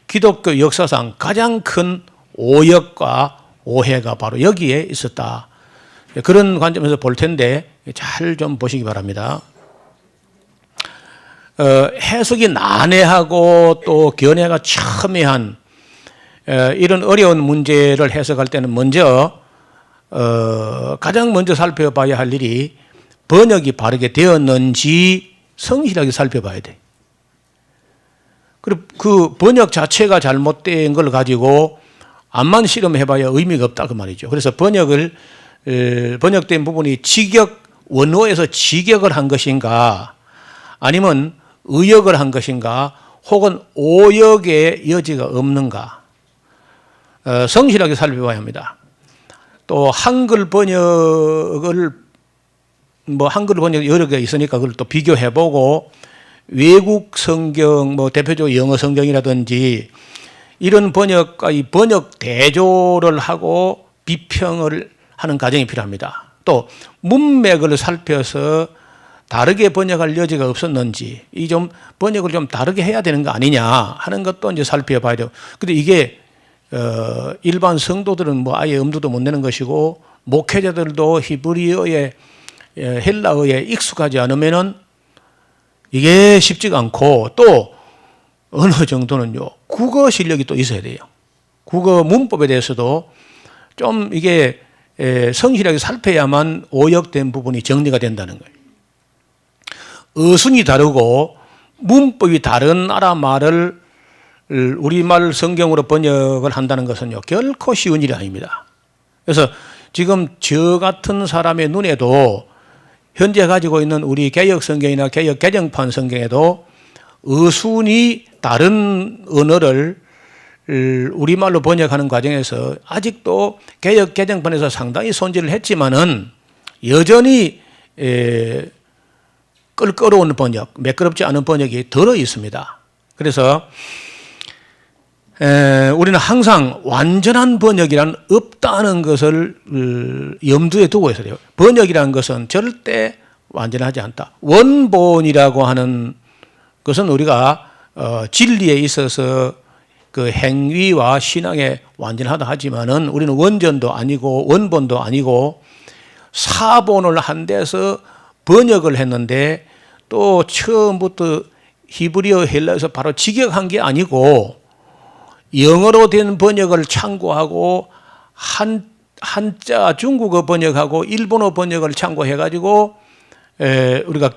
기독교 역사상 가장 큰 오역과 오해가 바로 여기에 있었다. 그런 관점에서 볼 텐데 잘 좀 보시기 바랍니다. 해석이 난해하고 또 견해가 첨예한 이런 어려운 문제를 해석할 때는 먼저 가장 먼저 살펴봐야 할 일이 번역이 바르게 되었는지 성실하게 살펴봐야 돼. 그리고 그 번역 자체가 잘못된 걸 가지고 암만 실험해봐야 의미가 없다 그 말이죠. 그래서 번역된 부분이 원어에서 직역을 한 것인가 아니면 의역을 한 것인가 혹은 오역의 여지가 없는가 성실하게 살펴봐야 합니다. 또 한글 번역을 한글 번역 여러 개 있으니까 그걸 또 비교해보고 외국 성경 대표적으로 영어 성경이라든지 이런 번역과 이 번역 대조를 하고 비평을 하는 과정이 필요합니다. 또 문맥을 살펴서 다르게 번역할 여지가 없었는지 이 좀 번역을 좀 다르게 해야 되는 거 아니냐 하는 것도 이제 살펴봐야 돼요. 근데 이게 일반 성도들은 아예 엄두도 못 내는 것이고 목회자들도 히브리어에 헬라어에 익숙하지 않으면은 이게 쉽지가 않고 또 어느 정도는요 국어 실력이 또 있어야 돼요. 국어 문법에 대해서도 좀 이게 성실하게 살펴야만 오역된 부분이 정리가 된다는 거예요. 어순이 다르고 문법이 다른 나라 말을 우리말 성경으로 번역을 한다는 것은요 결코 쉬운 일이 아닙니다. 그래서 지금 저 같은 사람의 눈에도 현재 가지고 있는 우리 개역 성경이나 개역 개정판 성경에도 어순이 다른 언어를 우리말로 번역하는 과정에서 아직도 개역 개정판에서 상당히 손질을 했지만은 여전히 껄끄러운 번역, 매끄럽지 않은 번역이 들어 있습니다. 그래서 우리는 항상 완전한 번역이란 없다는 것을 염두에 두고 있어야 돼요. 번역이라는 것은 절대 완전하지 않다. 원본이라고 하는 것은 우리가 진리에 있어서 그 행위와 신앙에 완전하다 하지만은 우리는 원전도 아니고 원본도 아니고 사본을 한 데서 번역을 했는데 또 처음부터 히브리어 헬라에서 바로 직역한 게 아니고 영어로 된 번역을 참고하고 한자 중국어 번역하고 일본어 번역을 참고해가지고 우리가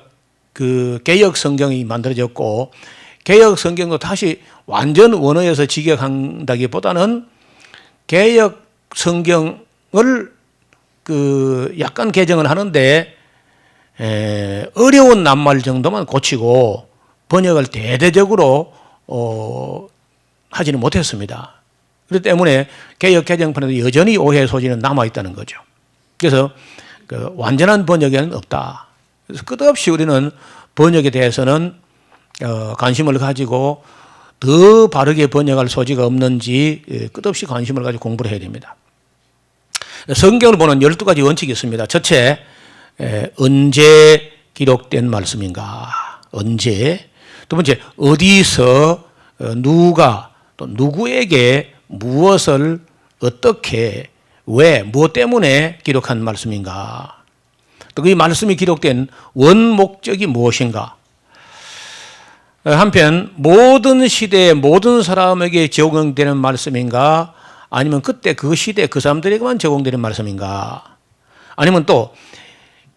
그 개역 성경이 만들어졌고 개역 성경도 다시 완전 원어에서 직역한다기보다는 개역 성경을 그 약간 개정을 하는데 어려운 낱말 정도만 고치고 번역을 대대적으로 하지는 못했습니다. 그렇기 때문에 개역 개정판에도 여전히 오해의 소지는 남아있다는 거죠. 그래서 그 완전한 번역에는 없다. 그래서 끝없이 우리는 번역에 대해서는 관심을 가지고 더 바르게 번역할 소지가 없는지 끝없이 관심을 가지고 공부를 해야 됩니다. 성경을 보는 12가지 원칙이 있습니다. 첫째, 언제 기록된 말씀인가? 언제? 두 번째, 어디서 누가 또 누구에게 무엇을 어떻게 왜 무엇 때문에 기록한 말씀인가? 또 그 말씀이 기록된 원목적이 무엇인가? 한편 모든 시대에 모든 사람에게 적용되는 말씀인가? 아니면 그때 그 시대 그 사람들에게만 적용되는 말씀인가? 아니면 또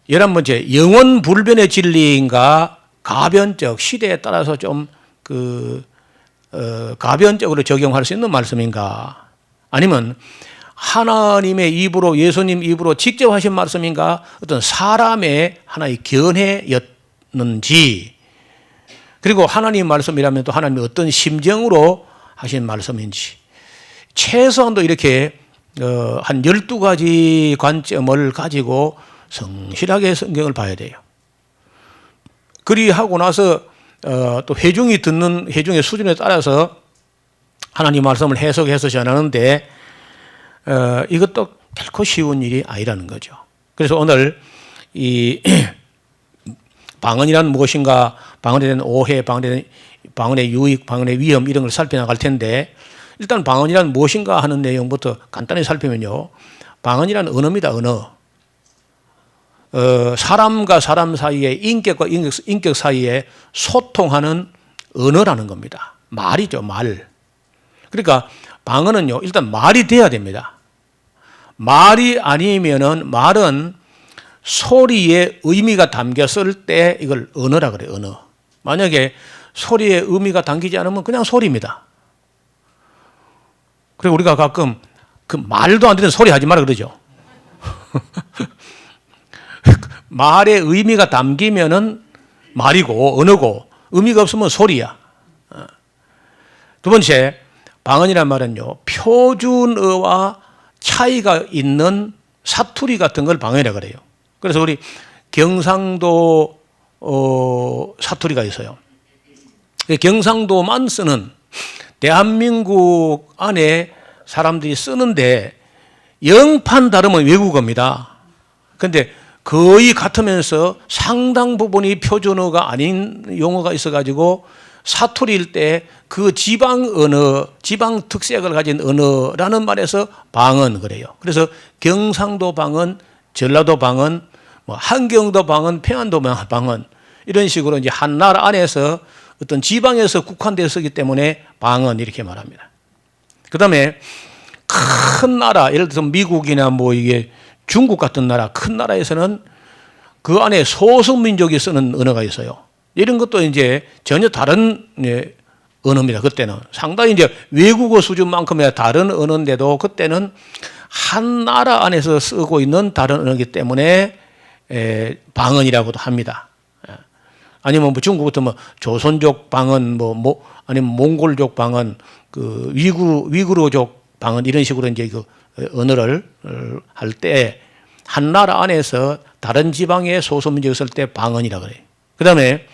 11번째, 영원 불변의 진리인가? 가변적 시대에 따라서 좀 가변적으로 적용할 수 있는 말씀인가? 아니면 하나님의 입으로 예수님 입으로 직접 하신 말씀인가? 어떤 사람의 하나의 견해였는지, 그리고 하나님 말씀이라면 또 하나님이 어떤 심정으로 하신 말씀인지, 최소한도 이렇게 한 12가지 관점을 가지고 성실하게 성경을 봐야 돼요. 그리하고 나서 또 회중이 듣는 회중의 수준에 따라서 하나님 말씀을 해석해서 전하는데 이것도 결코 쉬운 일이 아니라는 거죠. 그래서 오늘 이 방언이란 무엇인가, 방언에 대한 오해, 방언의 유익, 방언의 위험 이런 걸 살펴나갈 텐데 일단 방언이란 무엇인가 하는 내용부터 간단히 살피면요. 방언이란 언어입니다. 언어. 사람과 사람 사이에 인격과 인격 사이에 소통하는 언어라는 겁니다. 말이죠. 말. 그러니까 방언은요. 일단 말이 돼야 됩니다. 말이 아니면은 말은 소리에 의미가 담겼을 때 이걸 언어라 그래요. 언어. 만약에 소리에 의미가 담기지 않으면 그냥 소리입니다. 그리고 우리가 가끔 그 말도 안 되는 소리 하지 마라 그러죠. 말에 의미가 담기면은 말이고 언어고 의미가 없으면 소리야. 두 번째, 방언이란 말은요. 표준어와 차이가 있는 사투리 같은 걸 방언이라고 그래요. 그래서 우리 경상도 사투리가 있어요. 경상도만 쓰는 대한민국 안에 사람들이 쓰는데 영판 다르면 외국어입니다. 그런데 거의 같으면서 상당 부분이 표준어가 아닌 용어가 있어가지고 사투리일 때 그 지방 언어, 지방 특색을 가진 언어라는 말에서 방언 그래요. 그래서 경상도 방언, 전라도 방언, 뭐 한경도 방언, 평안도 방언 이런 식으로 이제 한 나라 안에서 어떤 지방에서 국한되어 쓰기 때문에 방언 이렇게 말합니다. 그 다음에 큰 나라, 예를 들어서 미국이나 뭐 이게 중국 같은 나라, 큰 나라에서는 그 안에 소수민족이 쓰는 언어가 있어요. 이런 것도 이제 전혀 다른 언어입니다. 그때는 상당히 이제 외국어 수준만큼의 다른 언어인데도 그때는 한 나라 안에서 쓰고 있는 다른 언어이기 때문에 방언이라고도 합니다. 아니면 뭐 중국 같은 뭐 조선족 방언, 아니면 몽골족 방언, 그 위구르족 방언 이런 식으로 이제 그 언어를 할 때 한 나라 안에서 다른 지방의 소수민족이 쓸 때 방언이라 그래요. 그 다음에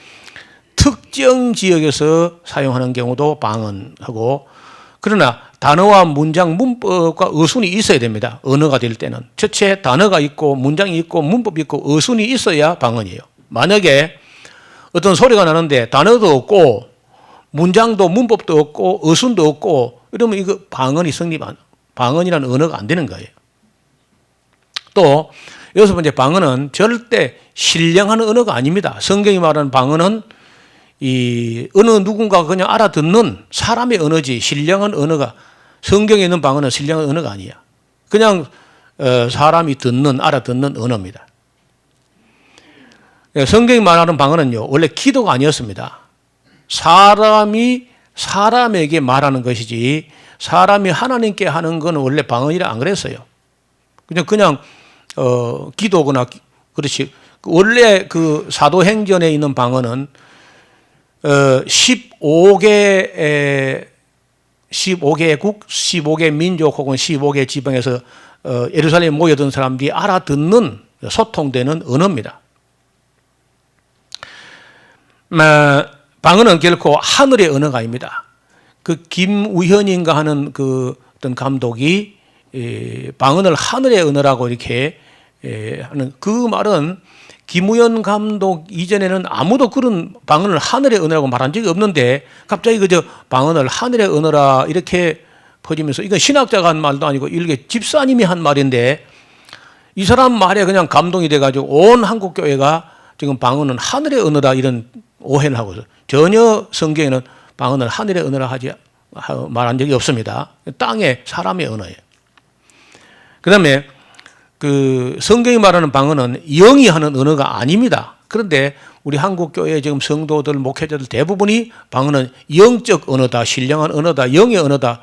특정 지역에서 사용하는 경우도 방언하고, 그러나 단어와 문장, 문법과 어순이 있어야 됩니다. 언어가 될 때는. 첫째 단어가 있고 문장이 있고 문법이 있고 어순이 있어야 방언이에요. 만약에 어떤 소리가 나는데 단어도 없고 문장도 문법도 없고 어순도 없고 이러면 이거 방언이라는 언어가 안 되는 거예요. 또 여기서 번째, 방언은 절대 신령한 언어가 아닙니다. 성경이 말하는 방언은 이 어느 누군가가 그냥 알아듣는 사람의 언어지, 신령한 언어가, 성경에 있는 방언은 신령한 언어가 아니야. 그냥 사람이 알아듣는 언어입니다. 성경이 말하는 방언은요, 원래 기도가 아니었습니다. 사람이 사람에게 말하는 것이지 사람이 하나님께 하는 건 원래 방언이라 안 그랬어요. 그냥 기도거나 그렇지. 원래 그 사도행전에 있는 방언은 15개국, 15개 민족 혹은 15개 지방에서 예루살렘에 모여든 사람들이 알아듣는 소통되는 언어입니다. 방언은 결코 하늘의 언어가 아닙니다. 그 김우현인가 하는 그 어떤 감독이 방언을 하늘의 언어라고 이렇게 하는, 그 말은 김우현 감독 이전에는 아무도 그런 방언을 하늘의 언어라고 말한 적이 없는데 갑자기 그저 방언을 하늘의 언어라 이렇게 퍼지면서, 이건 신학자가 한 말도 아니고 이게 집사님이 한 말인데 이 사람 말에 그냥 감동이 돼가지고 온 한국교회가 지금 방언은 하늘의 언어다 이런 오해를 하고 있어요. 전혀 성경에는 방언을 하늘의 언어라 말한 적이 없습니다. 땅의 사람의 언어예요. 그 다음에 그 성경이 말하는 방언은 영이 하는 언어가 아닙니다. 그런데 우리 한국교회 지금 성도들, 목회자들 대부분이 방언은 영적 언어다, 신령한 언어다, 영의 언어다,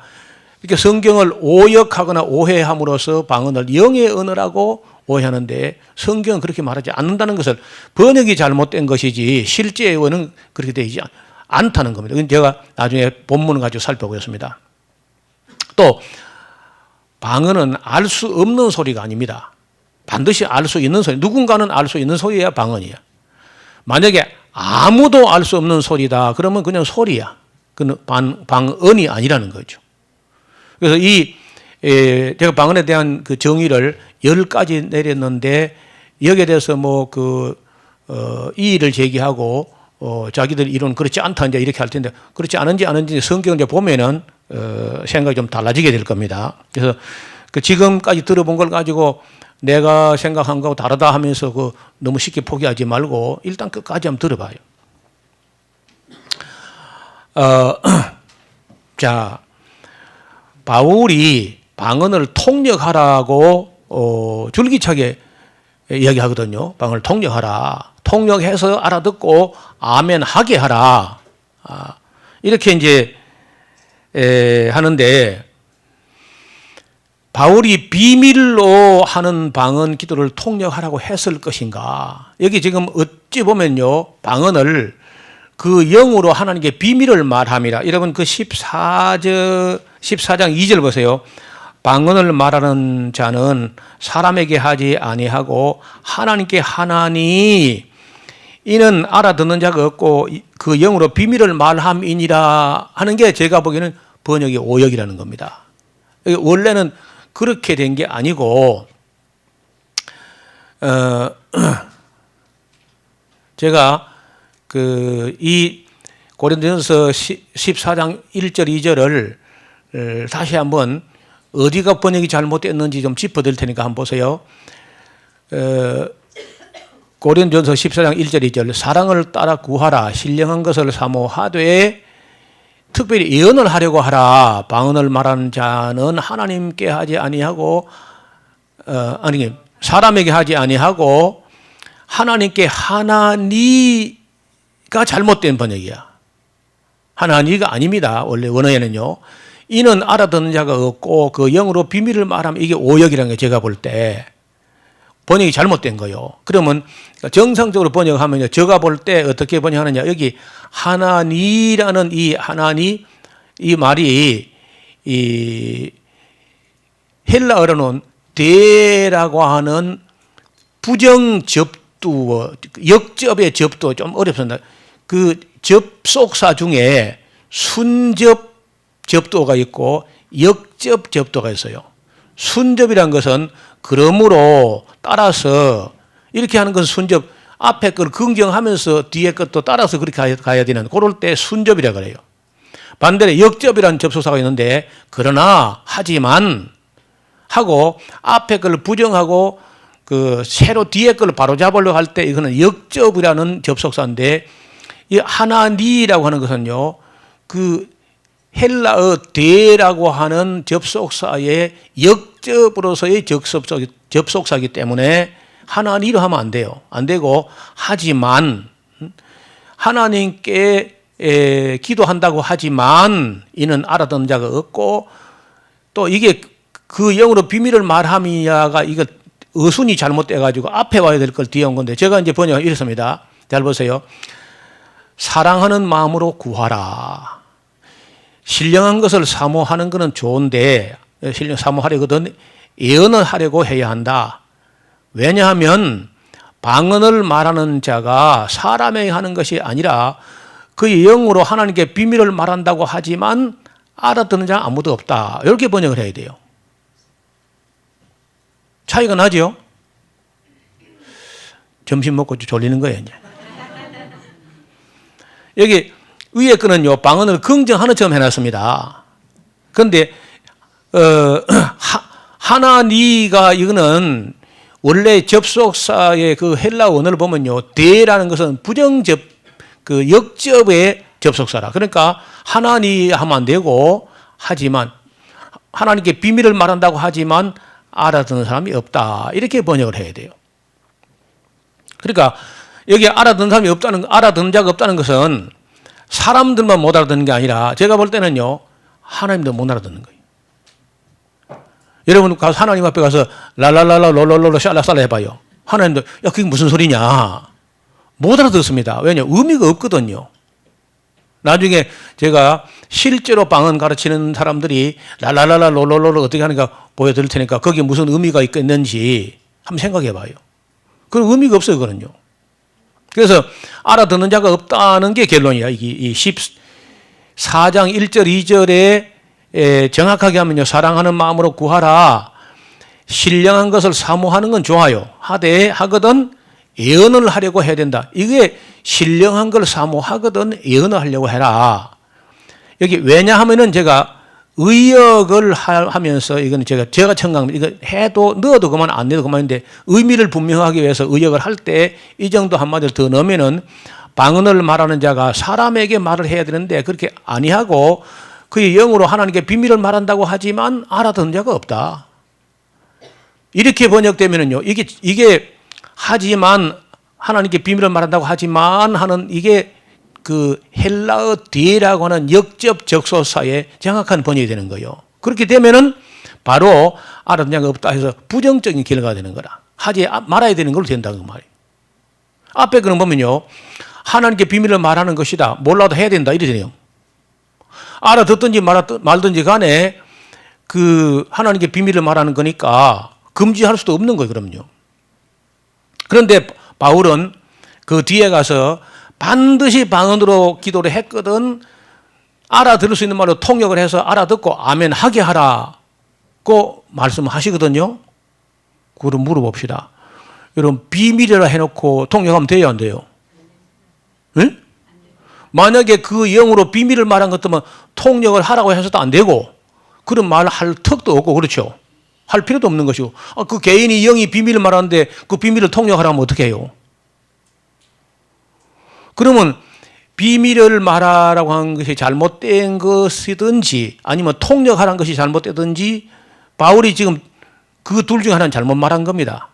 이렇게 성경을 오역하거나 오해함으로써 방언을 영의 언어라고 오해하는데 성경은 그렇게 말하지 않는다는 것을, 번역이 잘못된 것이지 실제로는 그렇게 되지 않다는 겁니다. 그건 제가 나중에 본문을 가지고 살펴보겠습니다. 또 방언은 알 수 없는 소리가 아닙니다. 반드시 알 수 있는 소리, 누군가는 알 수 있는 소리야 방언이야. 만약에 아무도 알 수 없는 소리다 그러면 그냥 소리야. 그건 방언이 아니라는 거죠. 그래서 제가 방언에 대한 그 정의를 10가지 내렸는데 여기에 대해서 이의를 제기하고 자기들 이론 그렇지 않다 이제 이렇게 할 텐데 그렇지 않은지 성경을 이제 보면은 생각이 좀 달라지게 될 겁니다. 그래서 그 지금까지 들어본 걸 가지고 내가 생각한 거하고 다르다 하면서 그 너무 쉽게 포기하지 말고 일단 끝까지 한번 들어봐요. 자, 바울이 방언을 통역하라고 줄기차게 이야기하거든요. 방언을 통역하라. 통역해서 알아듣고 아멘 하게 하라. 이렇게 이제 하는데 바울이 비밀로 하는 방언 기도를 통역하라고 했을 것인가? 여기 지금 어찌 보면요. 방언을 그 영으로 하나님께 비밀을 말함이라. 여러분 그 14장 2절 보세요. 방언을 말하는 자는 사람에게 하지 아니하고 하나님께 하나니 이는 알아듣는 자가 없고 그 영으로 비밀을 말함이니라 하는 게 제가 보기에는 번역의 오역이라는 겁니다. 원래는 그렇게 된 게 아니고 제가 이 고린도전서 14장 1절 2절을 다시 한번 어디가 번역이 잘못됐는지 좀 짚어드릴 테니까 한번 보세요. 고린도전서 14장 1절 2절 사랑을 따라 구하라 신령한 것을 사모하되 특별히 예언을 하려고 하라. 방언을 말하는 자는 하나님께 하지 아니하고 사람에게 하지 아니하고 하나님께 하나니가 잘못된 번역이야. 하나니가 아닙니다. 원래 원어에는요. 이는 알아듣는 자가 없고 그 영으로 비밀을 말하면 이게 오역이라는 게 제가 볼 때 번역이 잘못된 거요. 그러면 정상적으로 번역하면요. 제가 볼 때 어떻게 번역하느냐. 여기 하나니라는 이 하나니 이 말이 이 헬라어로는 대라고 하는 부정접두 역접의 접두 좀 어렵습니다. 그 접속사 중에 순접 접두가 있고 역접 접두가 있어요. 순접이란 것은 그러므로 따라서 이렇게 하는 건 순접 앞에 걸 긍정하면서 뒤에 것도 따라서 그렇게 가야 되는 그럴 때 순접이라고 그래요. 반대로 역접이라는 접속사가 있는데 그러나 하지만 하고 앞에 걸 부정하고 그 새로 뒤에 걸 바로 잡으려고 할 때 이거는 역접이라는 접속사인데 이 하나니라고 하는 것은요. 그 헬라어 대라고 하는 접속사의 역접으로서의 접속사이기 때문에 하나니로 하면 안 돼요. 안 되고 하지만 하나님께 기도한다고 하지만 이는 알아듣는 자가 없고 또 이게 그 영으로 비밀을 말함이야가 이거 어순이 잘못돼가지고 앞에 와야 될 걸 뒤에 온 건데 제가 이제 번역을 이렇습니다. 잘 보세요. 사랑하는 마음으로 구하라. 신령한 것을 사모하는 것은 좋은데 신령 사모하려거든 예언을 하려고 해야 한다. 왜냐하면 방언을 말하는 자가 사람에게 하는 것이 아니라 그의 영으로 하나님께 비밀을 말한다고 하지만 알아듣는 자는 아무도 없다. 이렇게 번역을 해야 돼요. 차이가 나죠? 점심 먹고 졸리는 거예요. 이제. 여기 위에 거는요, 방언을 긍정하는 처럼 해놨습니다. 그런데, 하나니가 이거는 원래 접속사의 그 헬라 원어를 보면요, 대라는 것은 부정접, 그 역접의 접속사라. 그러니까 하나니 하면 안 되고, 하지만, 하나님께 비밀을 말한다고 하지만 알아듣는 사람이 없다. 이렇게 번역을 해야 돼요. 그러니까 여기 알아듣는 사람이 없다는, 알아듣는 자가 없다는 것은 사람들만 못 알아듣는 게 아니라 제가 볼 때는요, 하나님도 못 알아듣는 거예요. 여러분 가서 하나님 앞에 가서 랄랄랄라 롤롤롤로 샬라살라 해봐요. 하나님도 야 그게 무슨 소리냐 못 알아듣습니다. 왜냐 의미가 없거든요. 나중에 제가 실제로 방언 가르치는 사람들이 랄랄랄라 롤롤롤로 어떻게 하는가 보여드릴 테니까 거기에 무슨 의미가 있겠는지 한번 생각해봐요. 그런 의미가 없어요. 그거는요. 그래서 알아듣는 자가 없다는 게 결론이야. 이 14장 1절 2절에 정확하게 하면요. 사랑하는 마음으로 구하라. 신령한 것을 사모하는 건 좋아요. 하되 하거든 예언을 하려고 해야 된다. 이게 신령한 걸 사모하거든 예언을 하려고 해라. 여기 왜냐하면은 제가 의역을 하면서 이건 제가 청각 이거 해도 넣어도 그만 안 넣어도 그만인데 의미를 분명하기 위해서 의역을 할 때 이 정도 한마디를 더 넣으면은 방언을 말하는 자가 사람에게 말을 해야 되는데 그렇게 아니하고 그의 영으로 하나님께 비밀을 말한다고 하지만 알아듣는 자가 없다. 이렇게 번역되면은요. 이게 하지만 하나님께 비밀을 말한다고 하지만 하는 이게 그 헬라어 뒤라고 하는 역접 적소사의 정확한 번역이 되는 거예요. 그렇게 되면은 바로 알아듣는 자가 없다 해서 부정적인 결과가 되는 거라. 하지 말아야 되는 걸로 된다는 말이에요. 앞에 그런 보면요. 하나님께 비밀을 말하는 것이다. 몰라도 해야 된다. 이래 되네요. 알아듣든지 말든지 간에 그 하나님께 비밀을 말하는 거니까 금지할 수도 없는 거예요. 그럼요. 그런데 바울은 그 뒤에 가서 반드시 방언으로 기도를 했거든 알아들을 수 있는 말로 통역을 해서 알아듣고 아멘 하게 하라고 말씀하시거든요. 그걸 물어봅시다. 여러분 비밀이라 해놓고 통역하면 돼요 안 돼요? 응? 만약에 그 영으로 비밀을 말한 것 때문에 통역을 하라고 해서도 안 되고 그런 말을 할 턱도 없고 그렇죠. 할 필요도 없는 것이고 그 개인이 영이 비밀을 말하는데 그 비밀을 통역하라면 어떻게 해요? 그러면 비밀을 말하라고 한 것이 잘못된 것이든지 아니면 통역하라는 것이 잘못되든지 바울이 지금 그 둘 중에 하나는 잘못 말한 겁니다.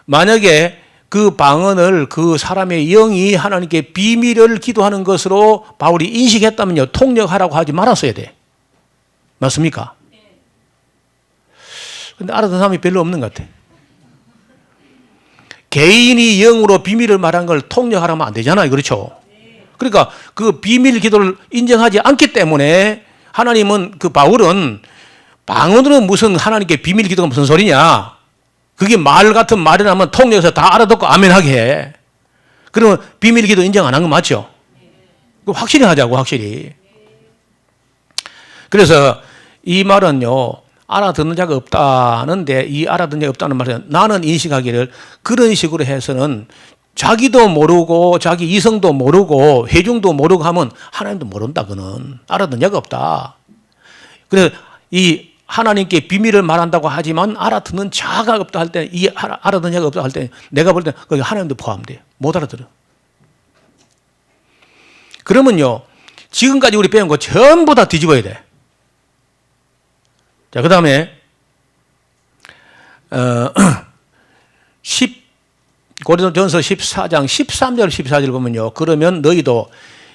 만약에 그 방언을 그 사람의 영이 하나님께 비밀을 기도하는 것으로 바울이 인식했다면요. 통역하라고 하지 말았어야 돼. 맞습니까? 근데 알아듣는 사람이 별로 없는 것 같아. 개인이 영으로 비밀을 말한 걸 통역하라면 안 되잖아요. 그렇죠? 그러니까 그 비밀 기도를 인정하지 않기 때문에 하나님은 그 바울은 방언으로 무슨 하나님께 비밀 기도가 무슨 소리냐. 그게 말 같은 말이 나면 통역해서 다 알아듣고 아멘하게 해. 그러면 비밀 기도 인정 안 한 거 맞죠? 확실히 하자고 확실히. 그래서 이 말은요. 알아듣는 자가 없다는데 이 알아듣는 자가 없다는 말은 나는 인식하기를 그런 식으로 해서는 자기도 모르고 자기 이성도 모르고 회중도 모르고 하면 하나님도 모른다. 그는 알아듣는 자가 없다. 그래서 이 하나님께 비밀을 말한다고 하지만 알아듣는 자가 없다 할 때 이 알아듣는 자가 없다 할 때 내가 볼 때 거기 하나님도 포함돼요. 못 알아들어. 그러면요. 지금까지 우리 배운 거 전부 다 뒤집어야 돼. 자, 그 다음에, 고린도전서 14장 13절 14절 보면요. 그러면 너희도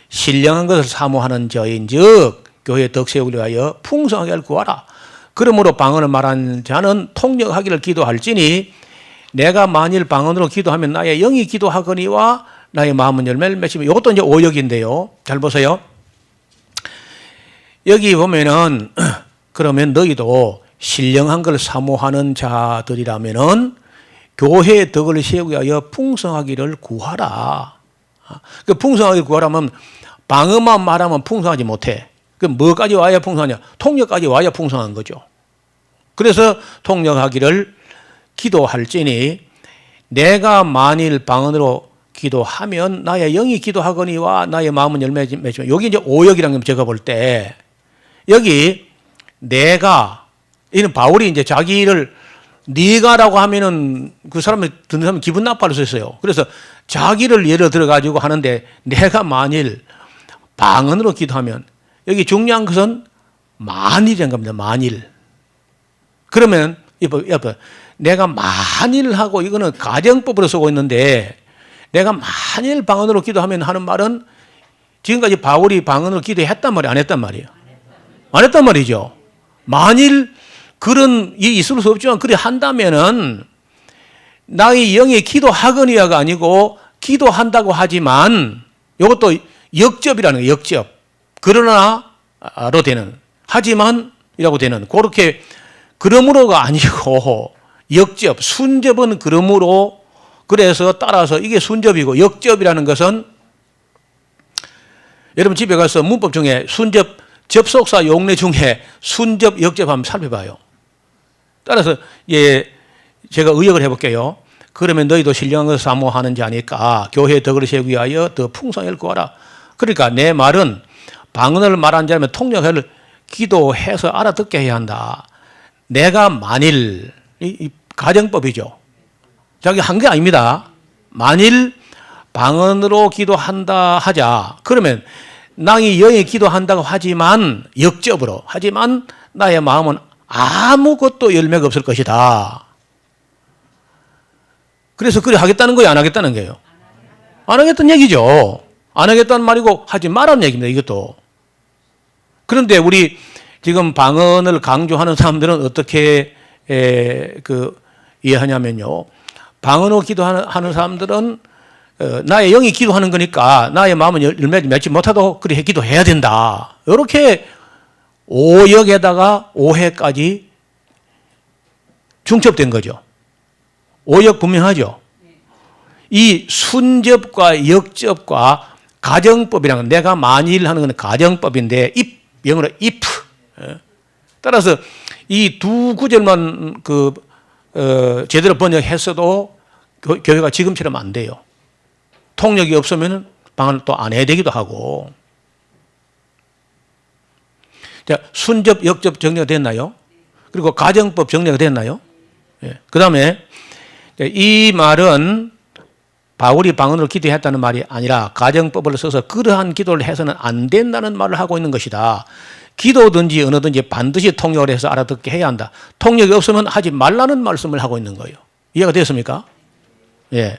신령한 것을 사모하는 자인 즉, 교회의 덕 세우기 위하여 풍성하게 구하라. 그러므로 방언을 말하는 자는 통역하기를 기도할지니 내가 만일 방언으로 기도하면 나의 영이 기도하거니와 나의 마음은 열매를 맺으며 이것도 이제 오역인데요. 잘 보세요. 여기 보면은 그러면 너희도 신령한 걸 사모하는 자들이라면은 교회의 덕을 세우기 위하여 풍성하기를 구하라. 그 풍성하기를 구하라면 방언만 말하면 풍성하지 못해. 그 뭐까지 와야 풍성하냐? 통역까지 와야 풍성한 거죠. 그래서 통역하기를 기도할지니 내가 만일 방언으로 기도하면 나의 영이 기도하거니와 나의 마음은 열매 맺으며 여기 이제 오역이라는 걸 제가 볼 때 여기 내가 이는 바울이 이제 자기를 네가라고 하면은 그 사람이 듣는 사람이 기분 나빠할 수 있어요. 그래서 자기를 예를 들어 가지고 하는데 내가 만일 방언으로 기도하면 여기 중요한 것은 만일이라는 겁니다. 만일. 그러면 여보 내가 만일 하고 이거는 가정법으로 쓰고 있는데 내가 만일 방언으로 기도하면 하는 말은 지금까지 바울이 방언으로 기도했단 말이에요? 안 했단 말이에요? 안 했단 말이죠. 만일 그런 일이 있을 수 없지만 그래 한다면은 나의 영의 기도하거니와가 아니고 기도한다고 하지만 이것도 역접이라는 거예요. 역접. 그러나로 되는 하지만이라고 되는 그렇게 그러므로가 아니고 역접 순접은 그러므로 그래서 따라서 이게 순접이고 역접이라는 것은 여러분 집에 가서 문법 중에 순접 접속사 용례 중에 순접 역접 한번 살펴봐요. 따라서 예 제가 의역을 해볼게요. 그러면 너희도 신령한 것을 사모하는 자니까 교회의 덕을 세우기 위하여 더 풍성을 구하라. 그러니까 내 말은 방언을 말하는 자라면 통역을 기도해서 알아듣게 해야 한다. 내가 만일 이 가정법이죠. 자기 한 게 아닙니다. 만일 방언으로 기도한다 하자. 그러면 나의 영이 기도한다고 하지만 역접으로 하지만 나의 마음은 아무것도 열매가 없을 것이다. 그래서 그래 하겠다는 거예요, 안 하겠다는 거예요? 안 하겠다는 얘기죠. 안 하겠다는 말이고 하지 말라는 얘기입니다, 이것도. 그런데 우리 지금 방언을 강조하는 사람들은 어떻게 이해하냐면요. 방언으로 기도하는 사람들은 나의 영이 기도하는 거니까 나의 마음은 열매 맺지 못하도록 그렇게 기도해야 된다. 이렇게 오역에다가 오해까지 중첩된 거죠. 오역 분명하죠. 이 순접과 역접과 가정법이라는 건 내가 만일 하는 건 가정법인데 영어로 if. 따라서 이 두 구절만 제대로 번역했어도 교회가 지금처럼 안 돼요. 통역이 없으면 방언을 또 안 해야 되기도 하고. 자, 순접, 역접 정리가 됐나요? 그리고 가정법 정리가 됐나요? 예. 그 다음에 이 말은 바울이 방언으로 기도했다는 말이 아니라 가정법을 써서 그러한 기도를 해서는 안 된다는 말을 하고 있는 것이다. 기도든지 언어든지 반드시 통역을 해서 알아듣게 해야 한다. 통역이 없으면 하지 말라는 말씀을 하고 있는 거예요. 이해가 됐습니까? 예.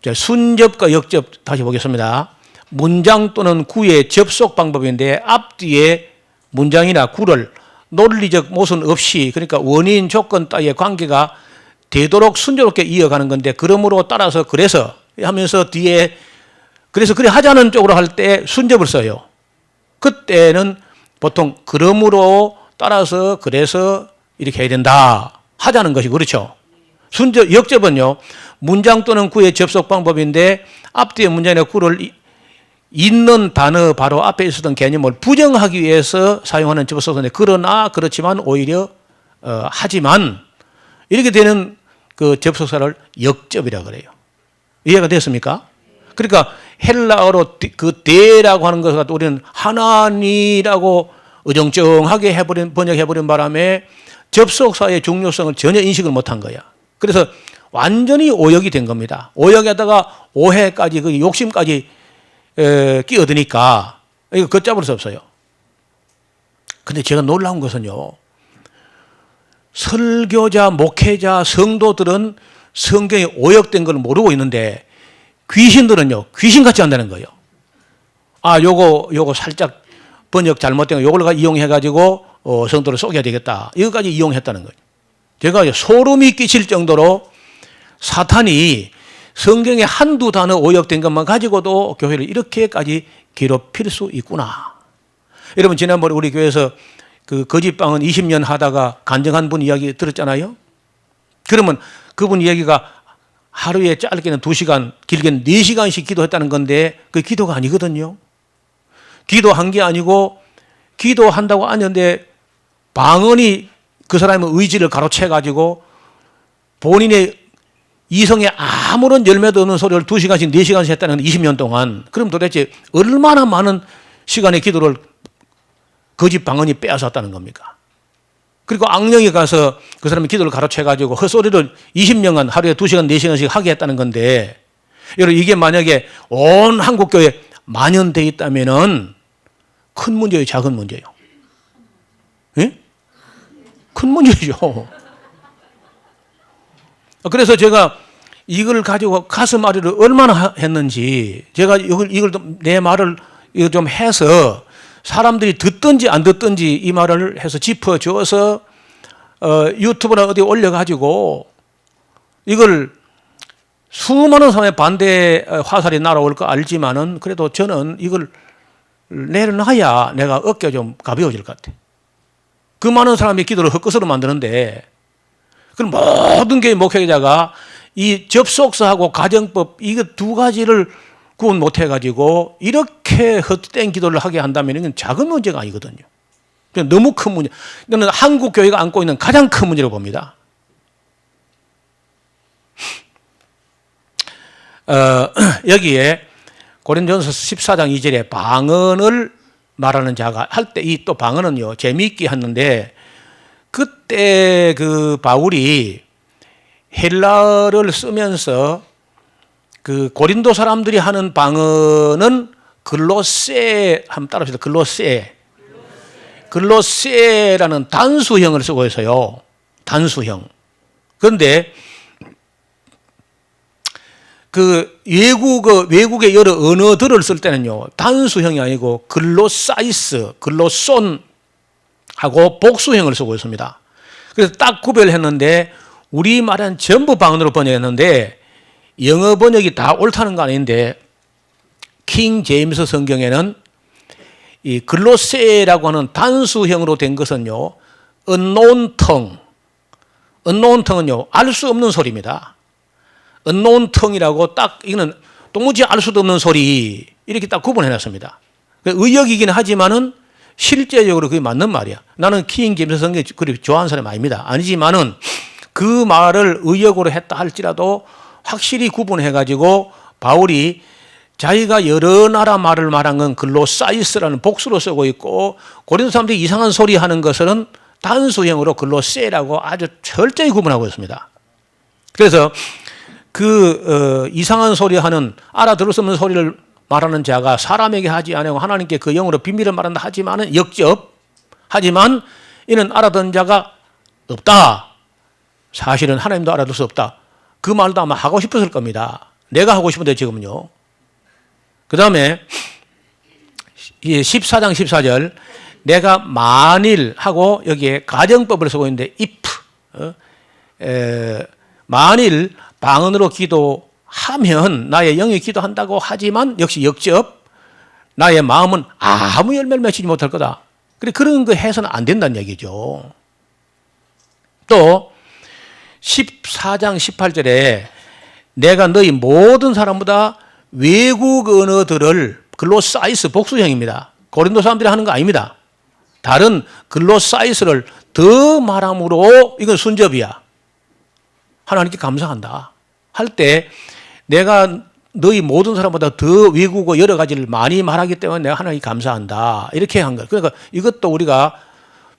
자, 순접과 역접 다시 보겠습니다. 문장 또는 구의 접속 방법인데 앞뒤에 문장이나 구를 논리적 모순 없이 그러니까 원인, 조건 따위의 관계가 되도록 순조롭게 이어가는 건데 그러므로 따라서 그래서 하면서 뒤에 그래서 그래 하자는 쪽으로 할 때 순접을 써요. 그때는 보통 그러므로 따라서 그래서 이렇게 해야 된다 하자는 것이 그렇죠. 순접, 역접은요 문장 또는 구의 접속 방법인데 앞뒤에 문장이나 구를 있는 단어 바로 앞에 있었던 개념을 부정하기 위해서 사용하는 접속사인데 그러나 그렇지만 오히려 하지만 이렇게 되는 그 접속사를 역접이라고 그래요. 이해가 됐습니까? 그러니까 헬라어로 그 대라고 하는 것을 갖고 우리는 하나니라고 어정쩡하게 번역해버린 바람에 접속사의 중요성을 전혀 인식을 못한 거야. 그래서 완전히 오역이 된 겁니다. 오역에다가 오해까지 그 욕심까지 끼어드니까 이거 걷잡을 수 없어요. 근데 제가 놀라운 것은요. 설교자, 목회자, 성도들은 성경이 오역된 걸 모르고 있는데 귀신들은요. 귀신같이 한다는 거예요. 아, 요거 살짝 번역 잘못된 거 요걸 이용해가지고 성도를 속여야 되겠다. 이거까지 이용했다는 거예요. 제가 소름이 끼칠 정도로 사탄이 성경에 한두 단어 오역된 것만 가지고도 교회를 이렇게까지 괴롭힐 수 있구나. 여러분 지난번에 우리 교회에서 그 거짓방언 20년 하다가 간증한 분 이야기 들었잖아요. 그러면 그분 이야기가 하루에 짧게는 2시간 길게는 4시간씩 기도했다는 건데 그 기도가 아니거든요. 기도한 게 아니고 기도한다고 하는데 방언이 그 사람의 의지를 가로채 가지고 본인의 이성에 아무런 열매도 없는 소리를 2시간씩 4시간씩 했다는 건 20년 동안. 그럼 도대체 얼마나 많은 시간의 기도를 거짓 방언이 빼앗았다는 겁니까? 그리고 악령이 가서 그 사람의 기도를 가로채 가지고 헛소리를 20년간 하루에 2시간 4시간씩 하게 했다는 건데 여러분 이게 만약에 온 한국교회에 만연되어 있다면은 큰 문제예요, 작은 문제예요? 예? 큰 문제죠. 그래서 제가 이걸 가지고 가슴 앓이를 얼마나 했는지 제가 이걸 내 말을 이거 좀 해서 사람들이 듣든지 안 듣든지 이 말을 해서 짚어줘서 유튜브나 어디 올려가지고 이걸 수많은 사람의 반대 화살이 날아올 거 알지만은 그래도 저는 이걸 내려놔야 내가 어깨가 좀 가벼워질 것 같아. 그 많은 사람이 기도를 헛것으로 만드는데 그럼 모든 교회 목회자가 이 접속사하고 가정법 이거 두 가지를 구분 못해가지고 이렇게 헛된 기도를 하게 한다면 이건 작은 문제가 아니거든요. 너무 큰 문제. 이거는 한국 교회가 안고 있는 가장 큰 문제로 봅니다. 여기에 고린도전서 14장 2절에 방언을 말하는 자가 할 때 이 또 방언은요 재미있게 했는데 그때 그 바울이 헬라어를 쓰면서 그 고린도 사람들이 하는 방언은 글로세 한번 따라합시다. 글로세라는 단수형을 쓰고 있어요. 단수형. 그런데 그 외국의 여러 언어들을 쓸 때는요 단수형이 아니고 글로사이스, 글로손하고 복수형을 쓰고 있습니다. 그래서 딱 구별했는데 우리말은 전부 방언으로 번역했는데 영어 번역이 다 옳다는 거 아닌데 킹 제임스 성경에는 이 글로세라고 하는 단수형으로 된 것은요 unknown tongue은요 알 수 없는 소리입니다. unknown tongue이라고 딱 이거는 도무지 알 수도 없는 소리 이렇게 딱 구분해놨습니다. 의역이긴 하지만은 실제적으로 그게 맞는 말이야. 나는 킹 제임스 성경 그리 좋아하는 사람이 아니지만은 그 말을 의역으로 했다 할지라도 확실히 구분해가지고 바울이 자기가 여러 나라 말을 말한 건 글로사이스라는 복수로 쓰고 있고 고린도 사람들이 이상한 소리 하는 것은 단수형으로 글로세라고 아주 철저히 구분하고 있습니다. 그래서 이상한 소리 하는 알아들을 수 없는 소리를 말하는 자가 사람에게 하지 않고 하나님께 그 영으로 비밀을 말한다 하지만은 하지만 이는 알아듣는 자가 없다. 사실은 하나님도 알아들 수 없다. 그 말도 아마 하고 싶었을 겁니다. 내가 하고 싶은데 지금은요. 그 다음에 14장 14절 내가 만일 하고 여기에 가정법을 쓰고 있는데 if 만일 방언으로 기도하면 나의 영이 기도한다고 하지만 역시 역접 나의 마음은 아무 열매를 맺지 못할 거다. 그런 거 해서는 안 된다는 얘기죠. 또 14장 18절에 내가 너희 모든 사람보다 외국 언어들을 글로사이스 복수형입니다. 고린도 사람들이 하는 거 아닙니다. 다른 글로사이스를 더 말함으로 이건 순접이야. 하나님께 감사한다. 할 때 내가 너희 모든 사람보다 더 외국어 여러 가지를 많이 말하기 때문에 내가 하나님께 감사한다. 이렇게 한 거예요. 그러니까 이것도 우리가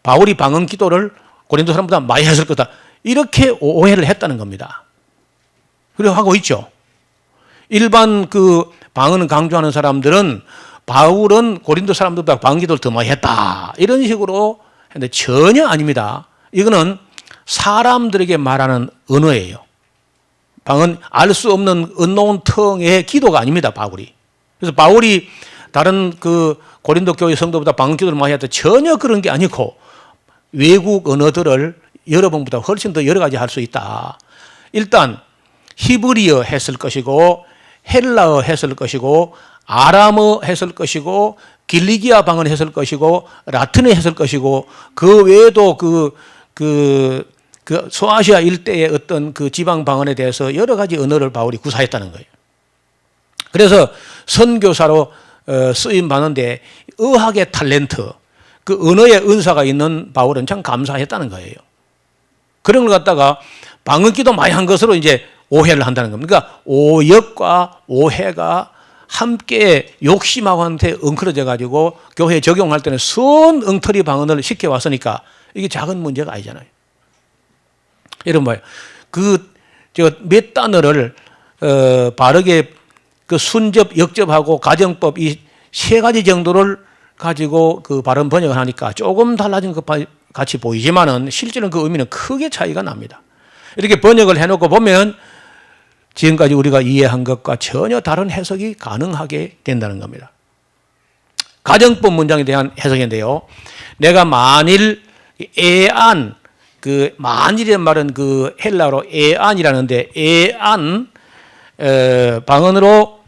바울이 방언 기도를 고린도 사람보다 많이 했을 거다. 이렇게 오해를 했다는 겁니다. 그리고 하고 있죠. 일반 그 방언을 강조하는 사람들은 바울은 고린도 사람들보다 방언 기도를 더 많이 했다. 이런 식으로 했는데 전혀 아닙니다. 이거는 사람들에게 말하는 언어예요. 방언 알 수 없는 unknown tongue의 기도가 아닙니다. 바울이. 그래서 바울이 다른 그 고린도 교회 성도보다 방언 기도를 많이 했다. 전혀 그런 게 아니고 외국 언어들을 여러분보다 훨씬 더 여러 가지 할 수 있다. 일단 히브리어 했을 것이고 헬라어 했을 것이고 아람어 했을 것이고 길리기아 방언 했을 것이고 라틴어 했을 것이고 그 외에도 그 소아시아 일대의 어떤 그 지방 방언에 대해서 여러 가지 언어를 바울이 구사했다는 거예요. 그래서 선교사로 쓰임 받는데 의학의 탤런트, 그 언어의 은사가 있는 바울은 참 감사했다는 거예요. 그런 걸 갖다가 방언기도 많이 한 것으로 이제 오해를 한다는 겁니다. 그러니까 오역과 오해가 함께 욕심하고 한테 엉클어져 가지고 교회에 적용할 때는 순 엉터리 방언을 시켜왔으니까 이게 작은 문제가 아니잖아요. 여러분 봐요. 몇 단어를 바르게 그 순접, 역접하고 가정법 이 세 가지 정도를 가지고 그 발음 번역을 하니까 조금 달라진 것 같이 보이지만은 실제는 그 의미는 크게 차이가 납니다. 이렇게 번역을 해놓고 보면 지금까지 우리가 이해한 것과 전혀 다른 해석이 가능하게 된다는 겁니다. 가정법 문장에 대한 해석인데요. 내가 만일 애안, 그 만일이라는 말은 그 헬라어로 애안이라는데 애안 방언으로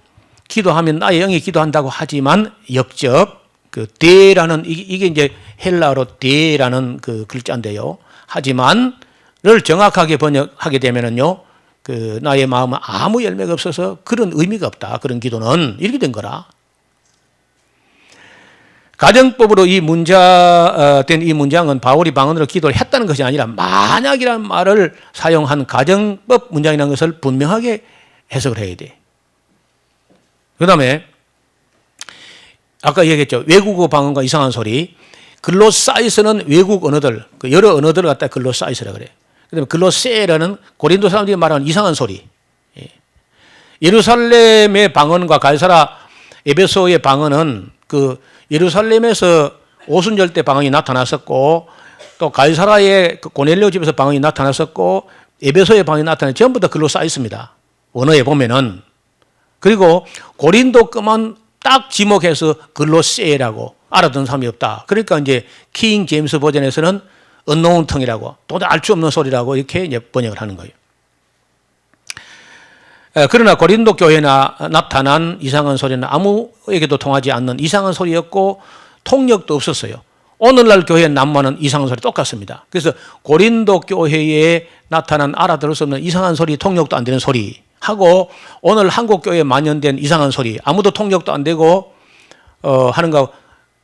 기도하면 나의 영이 기도한다고 하지만 역접 그 데라는 이게 이제 헬라어로 데라는 그 글자인데요. 하지만을 정확하게 번역하게 되면은요. 그 나의 마음은 아무 열매가 없어서 그런 의미가 없다. 그런 기도는 이렇게 된 거라. 가정법으로 이 문자된 이 문장은 바울이 방언으로 기도를 했다는 것이 아니라 만약이라는 말을 사용한 가정법 문장이라는 것을 분명하게 해석을 해야 돼. 그 다음에 아까 얘기했죠. 외국어 방언과 이상한 소리. 글로사이스는 외국 언어들, 여러 언어들을 갖다 글로사이스라 그래. 그다음에 글로세라는 고린도 사람들이 말하는 이상한 소리. 예루살렘의 방언과 갈사라 에베소의 방언은 그 예루살렘에서 오순절 때 방언이 나타났었고 또 갈사라의 그 고넬료 집에서 방언이 나타났었고 에베소의 방언이 나타났 전부 다 글로사이스입니다. 언어에 보면은. 그리고 고린도 것만 딱 지목해서 글로세라고 알아듣는 사람이 없다. 그러니까 이제 킹 제임스 버전에서는 언노운 텅이라고 도저히 알 수 없는 소리라고 이렇게 이제 번역을 하는 거예요. 그러나 고린도 교회에 나타난 이상한 소리는 아무에게도 통하지 않는 이상한 소리였고 통역도 없었어요. 오늘날 교회에 난무하는 이상한 소리 똑같습니다. 그래서 고린도 교회에 나타난 알아들을 수 없는 이상한 소리, 통역도 안 되는 소리 하고 오늘 한국 교회에 만연된 이상한 소리, 아무도 통역도 안 되고 하는 거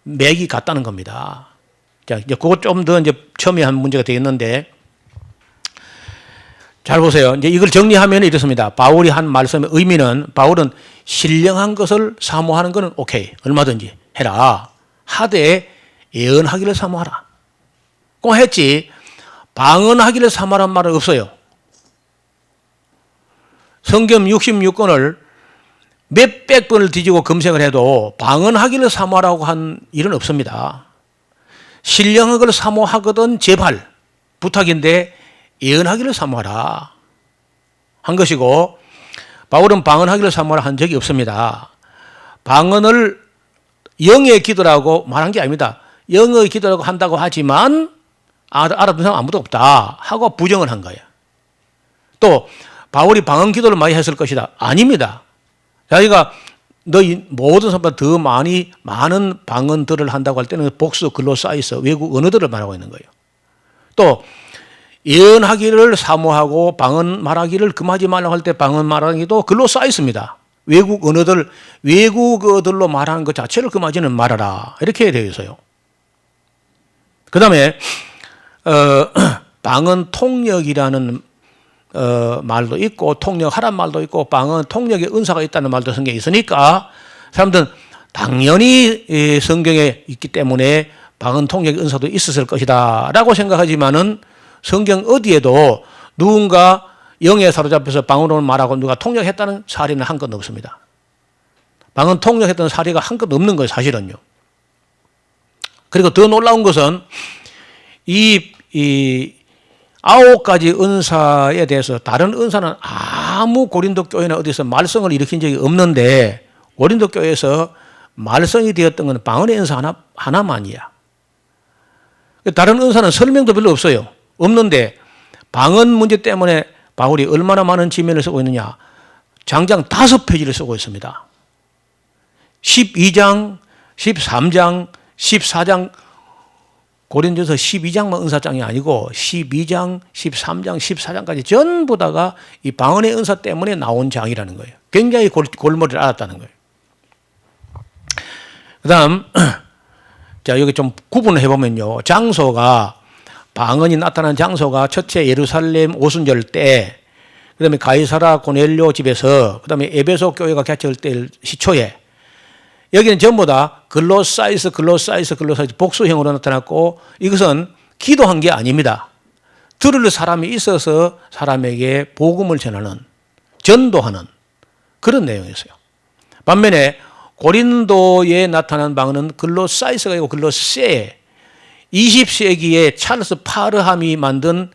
맥이 같다는 겁니다. 자, 이제 그거 좀 더 이제 첨예한 문제가 되겠는데, 잘 보세요. 이제 이걸 정리하면 이렇습니다. 바울이 한 말씀의 의미는 바울은 신령한 것을 사모하는 것은 오케이, 얼마든지 해라. 하되 예언하기를 사모하라. 꼭 했지. 방언하기를 사모하란 말은 없어요. 성경 66권을 몇백 번을 뒤지고 검색을 해도 방언하기를 사모하라고 한 일은 없습니다. 신령한 걸 사모하거든 제발 부탁인데 예언하기를 사모하라 한 것이고, 바울은 방언하기를 사모하라 한 적이 없습니다. 방언을 영의 기도라고 말한 게 아닙니다. 영의 기도라고 한다고 하지만 알아듣는 사람 아무도 없다 하고 부정을 한 거예요. 또 바울이 방언 기도를 많이 했을 것이다. 아닙니다. 자기가 너희 모든 사람보다 더 많은 방언들을 한다고 할 때는 복수 글로사이스 외국 언어들을 말하고 있는 거예요. 또 예언하기를 사모하고 방언 말하기를 금하지 말라고 할 때 방언 말하기도 글로사이스입니다. 외국어들로 말하는 것 자체를 금하지는 말아라 이렇게 되어 있어요. 그 다음에 방언 통역이라는 말도 있고 통역하란 말도 있고 방언 통역의 은사가 있다는 말도 성경에 있으니까 사람들은 당연히 성경에 있기 때문에 방언 통역의 은사도 있었을 것이다 라고 생각하지만은 성경 어디에도 누군가 영에 사로잡혀서 방언을 말하고 누가 통역했다는 사례는 한 건 없습니다. 방언 통역했던 사례가 한 건 없는 거예요, 사실은요. 그리고 더 놀라운 것은 이 9가지 은사에 대해서 다른 은사는 아무 고린도 교회나 어디서 말썽을 일으킨 적이 없는데 고린도 교회에서 말썽이 되었던 건 방언의 은사 하나만이야. 다른 은사는 설명도 별로 없어요. 없는데 방언 문제 때문에 바울이 얼마나 많은 지면을 쓰고 있느냐. 장장 5페이지를 쓰고 있습니다. 12장, 13장, 14장, 고린도서 12장만 은사장이 아니고 12장, 13장, 14장까지 전부 다가 이 방언의 은사 때문에 나온 장이라는 거예요. 굉장히 골머리를 앓았다는 거예요. 그 다음, 자, 여기 좀 구분을 해보면요. 장소가, 방언이 나타난 장소가 첫째 예루살렘 오순절 때, 그 다음에 가이사라 고넬료 집에서, 그 다음에 에베소 교회가 개척할 때 시초에, 여기는 전부 다 글로사이스 복수형으로 나타났고 이것은 기도한 게 아닙니다. 들을 사람이 있어서 사람에게 복음을 전하는, 전도하는 그런 내용이었어요. 반면에 고린도에 나타난 방언은 글로사이스가 아니고 글로세, 20세기에 찰스 파르함이 만든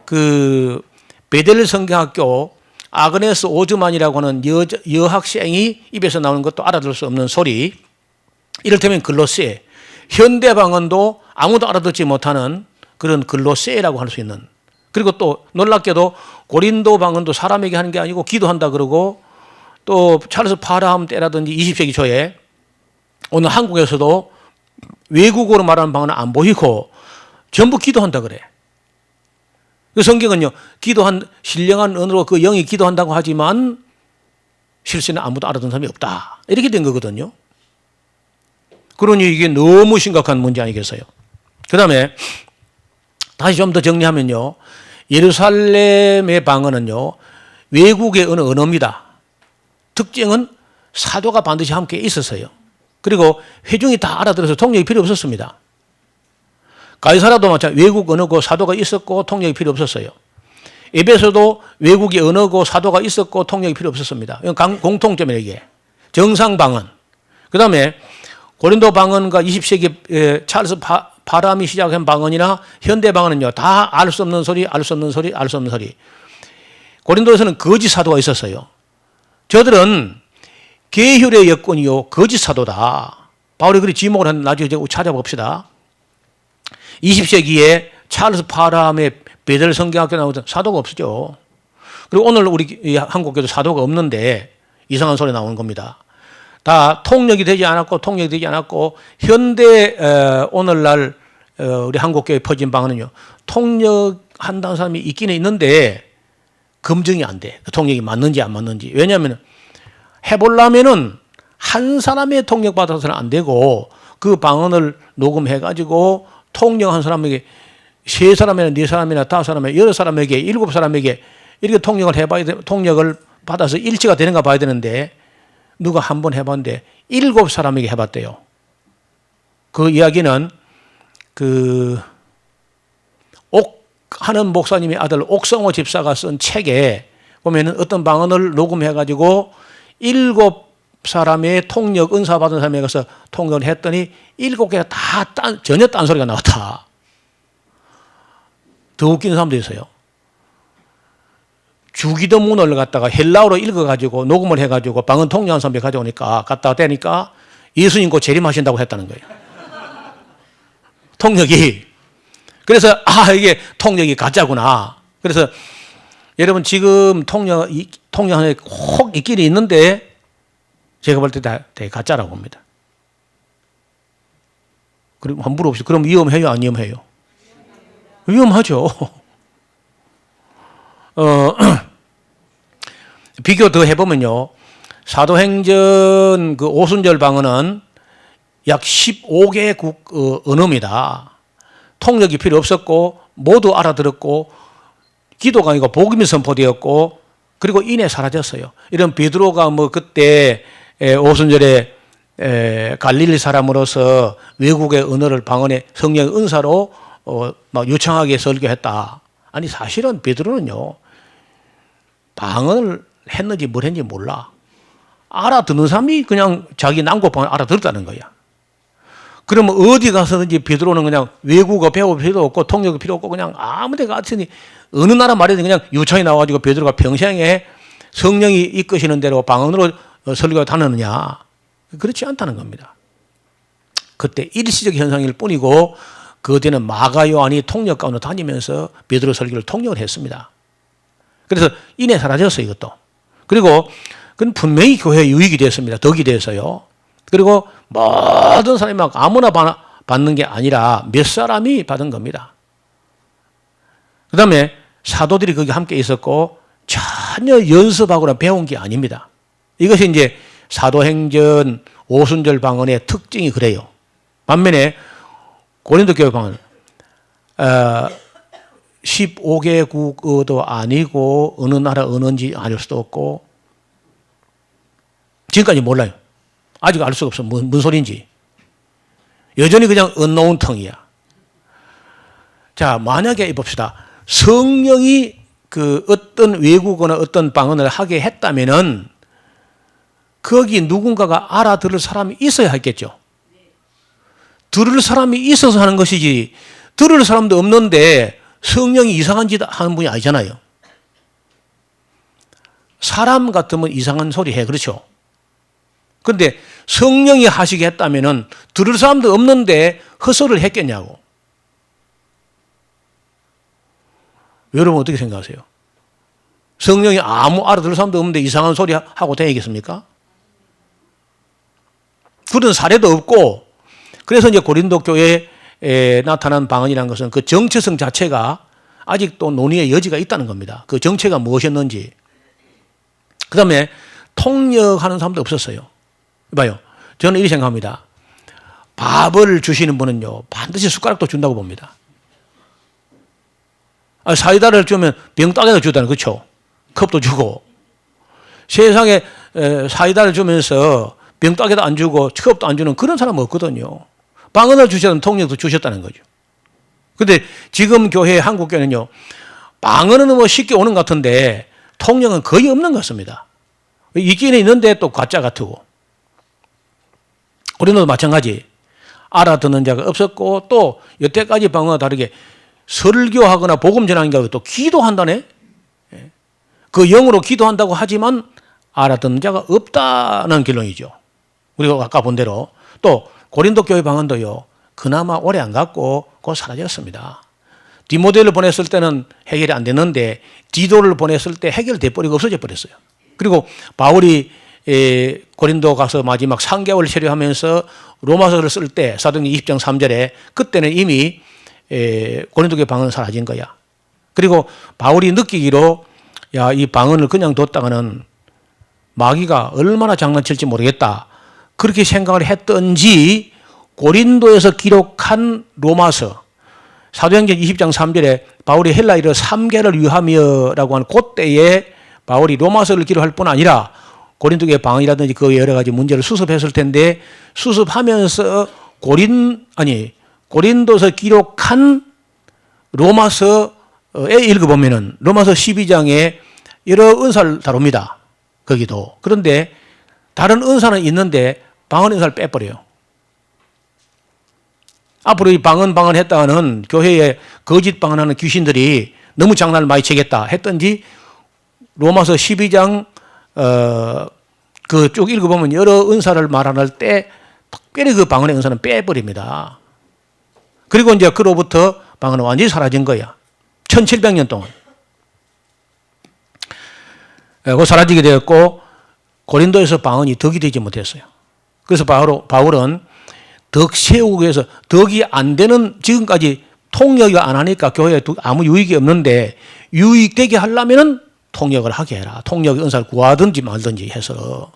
그 베델 성경학교 아그네스 오즈만이라고 하는 여학생이 입에서 나오는 것도 알아들 수 없는 소리, 이를테면 글로세, 현대 방언도 아무도 알아듣지 못하는 그런 글로세라고 할 수 있는, 그리고 또 놀랍게도 고린도 방언도 사람에게 하는 게 아니고 기도한다 그러고, 또 찰스 파르함 때라든지 20세기 초에 오늘 한국에서도 외국어로 말하는 방언은 안 보이고 전부 기도한다 그래. 그 성경은요, 신령한 언어로 그 영이 기도한다고 하지만 실제는 아무도 알아듣는 사람이 없다. 이렇게 된 거거든요. 그러니 이게 너무 심각한 문제 아니겠어요? 그 다음에 다시 좀 더 정리하면요, 예루살렘의 방언은요, 외국의 언어입니다. 특징은 사도가 반드시 함께 있었어요. 그리고 회중이 다 알아들어서 통역이 필요 없었습니다. 가이사라도 마찬가지 외국 언어고 사도가 있었고 통역이 필요 없었어요. 에베소도 외국의 언어고 사도가 있었고 통역이 필요 없었습니다. 이건 공통점이에요, 이게. 정상 방언. 그 다음에 고린도 방언과 20세기 찰스 바람이 시작한 방언이나 현대 방언은요, 다 알 수 없는 소리, 알 수 없는 소리, 알 수 없는 소리. 고린도에서는 거짓 사도가 있었어요. 저들은 계율의 여건이요, 거짓 사도다. 바울이 그리 지목을 한, 나중에 찾아봅시다. 20세기에 찰스 파람의 베델 성경학교 나오던 사도가 없었죠. 그리고 오늘 우리 한국교도 사도가 없는데 이상한 소리 나오는 겁니다. 다 통역이 되지 않았고 통역이 되지 않았고 현대 오늘날 우리 한국교회 퍼진 방언은요, 통역한다는 사람이 있기는 있는데 검증이 안 돼. 그 통역이 맞는지 안 맞는지. 왜냐하면 해보려면은 한 사람의 통역 받아서는 안 되고 그 방언을 녹음해가지고 통역한 사람에게 3사람이나 4사람이나 5사람이나 6사람에게 7사람에게 이렇게 통역을 해봐야 돼. 통역을 받아서 일치가 되는가 봐야 되는데 누가 한 번 해봤는데 7사람에게 해봤대요. 그 이야기는 하는 목사님의 아들 옥성호 집사가 쓴 책에 보면은 어떤 방언을 녹음해가지고 7사람의 통역 은사 받은 사람에 가서 통역을 했더니 7개가 다 전혀 딴 소리가 나왔다. 더 웃기는 사람도 있어요. 주기도문을 갖다가 헬라어로 읽어가지고 녹음을 해가지고 방언 통역한 사람이 가져오니까 갖다가 대니까 예수님 곧 재림하신다고 했다는 거예요. 통역이. 그래서 이게 통역이 가짜구나. 그래서 여러분 지금 통역하는 꼭 있긴 있는데 제가 볼 때 다 가짜라고 봅니다. 그리고 한번 물어봅시다. 그럼 위험해요? 안 위험해요? 위험하죠. 비교 더 해보면요. 사도행전 그 오순절 방언은 약 15개국 언어입니다. 통역이 필요 없었고 모두 알아들었고 기도가 아니고 복음이 선포되었고 그리고 이내 사라졌어요. 이런 베드로가 뭐 그때 오순절에 갈릴리 사람으로서 외국의 언어를 방언의 성령의 은사로 막 유창하게 설교했다. 아니 사실은 베드로는요 방언을 했는지 뭘 했는지 몰라. 알아듣는 사람이 그냥 자기 난고방을 알아들었다는 거야. 그러면 어디 가서든지 베드로는 그냥 외국어 배울 필요도 없고 통역이 필요 없고 그냥 아무 데 갔으니 어느 나라 말이든 그냥 유창히 나와가지고 베드로가 평생에 성령이 이끄시는 대로 방언으로 설교를 다녔느냐. 그렇지 않다는 겁니다. 그때 일시적 현상일 뿐이고 그 뒤에는 마가 요한이 통역 가운데 다니면서 베드로 설교를 통역을 했습니다. 그래서 이내 사라졌어요, 이것도. 그리고 그건 분명히 교회에 유익이 됐습니다. 덕이 됐어요. 그리고 모든 사람이 막 아무나 받는 게 아니라 몇 사람이 받은 겁니다. 그 다음에 사도들이 거기 함께 있었고 전혀 연습하거나 배운 게 아닙니다. 이것이 이제 사도행전 오순절 방언의 특징이 그래요. 반면에 고린도 교회 방언 15개국어도 아니고 어느 나라 언어인지 알 수도 없고 지금까지 몰라요. 아직 알 수가 없어. 뭔 소리인지. 여전히 그냥 unknown tongue이야. 자, 만약에 봅시다. 성령이 그 어떤 외국어나 어떤 방언을 하게 했다면은 거기 누군가가 알아들을 사람이 있어야 했겠죠. 들을 사람이 있어서 하는 것이지 들을 사람도 없는데 성령이 이상한 짓 하는 분이 아니잖아요. 사람 같으면 이상한 소리 해. 그렇죠? 그런데 성령이 하시게 했다면은 들을 사람도 없는데 헛소리를 했겠냐고. 여러분 어떻게 생각하세요? 성령이 아무 알아들을 사람도 없는데 이상한 소리 하고 다니겠습니까? 그런 사례도 없고 그래서 이제 고린도 교회에 나타난 방언이라는 것은 그 정체성 자체가 아직도 논의의 여지가 있다는 겁니다. 그 정체가 무엇이었는지. 그 다음에 통역하는 사람도 없었어요. 봐요. 저는 이렇게 생각합니다. 밥을 주시는 분은요 반드시 숟가락도 준다고 봅니다. 사이다를 주면 병따개도 주다는 그렇죠? 컵도 주고 세상에 사이다를 주면서 병따개도 안 주고 첩도 안 주는 그런 사람 없거든요. 방언을 주셨던 통역도 주셨다는 거죠. 근데 지금 교회, 한국교회는요, 방언은 뭐 쉽게 오는 것 같은데 통역은 거의 없는 것 같습니다. 있기는 있는데 또 가짜 같고. 우리도 마찬가지. 알아듣는 자가 없었고 또 여태까지 방언과 다르게 설교하거나 복음 전하는 게 또 기도한다네. 그 영으로 기도한다고 하지만 알아듣는 자가 없다는 결론이죠. 우리가 아까 본 대로 또 고린도 교회 방언도요. 그나마 오래 안 갔고 곧 사라졌습니다. 디모데를 보냈을 때는 해결이 안 됐는데 디도를 보냈을 때 해결돼 버리고 없어져 버렸어요. 그리고 바울이 고린도 가서 마지막 3개월 체류하면서 로마서를 쓸 때 사도행전 20장 3절에 그때는 이미 고린도 교회 방언은 사라진 거야. 그리고 바울이 느끼기로 야, 이 방언을 그냥 뒀다가는 마귀가 얼마나 장난칠지 모르겠다. 그렇게 생각을 했던지 고린도에서 기록한 로마서 사도행전 20장 3절에 바울이 헬라인을 3개를 유하며라고 하는 그때에 바울이 로마서를 기록할 뿐 아니라 고린도 교회 방언이라든지 그 여러 가지 문제를 수습했을 텐데 수습하면서 고린도서 기록한 로마서에 읽어보면은 로마서 12장에 여러 은사를 다룹니다. 거기도. 그런데 다른 은사는 있는데 방언 은사를 빼버려요. 앞으로 이 방언 했다가는 교회에 거짓 방언하는 귀신들이 너무 장난을 많이 치겠다 했던지 로마서 12장 그 쭉 읽어보면 여러 은사를 말할 때 특별히 그 방언의 은사는 빼버립니다. 그리고 이제 그로부터 방언은 완전히 사라진 거야. 1700년 동안. 그 사라지게 되었고 고린도에서 방언이 덕이 되지 못했어요. 그래서 바울은 덕 세우기 위해서 덕이 안 되는 지금까지 통역을 안 하니까 교회에 아무 유익이 없는데 유익되게 하려면은 통역을 하게 해라. 통역 은사를 구하든지 말든지 해서.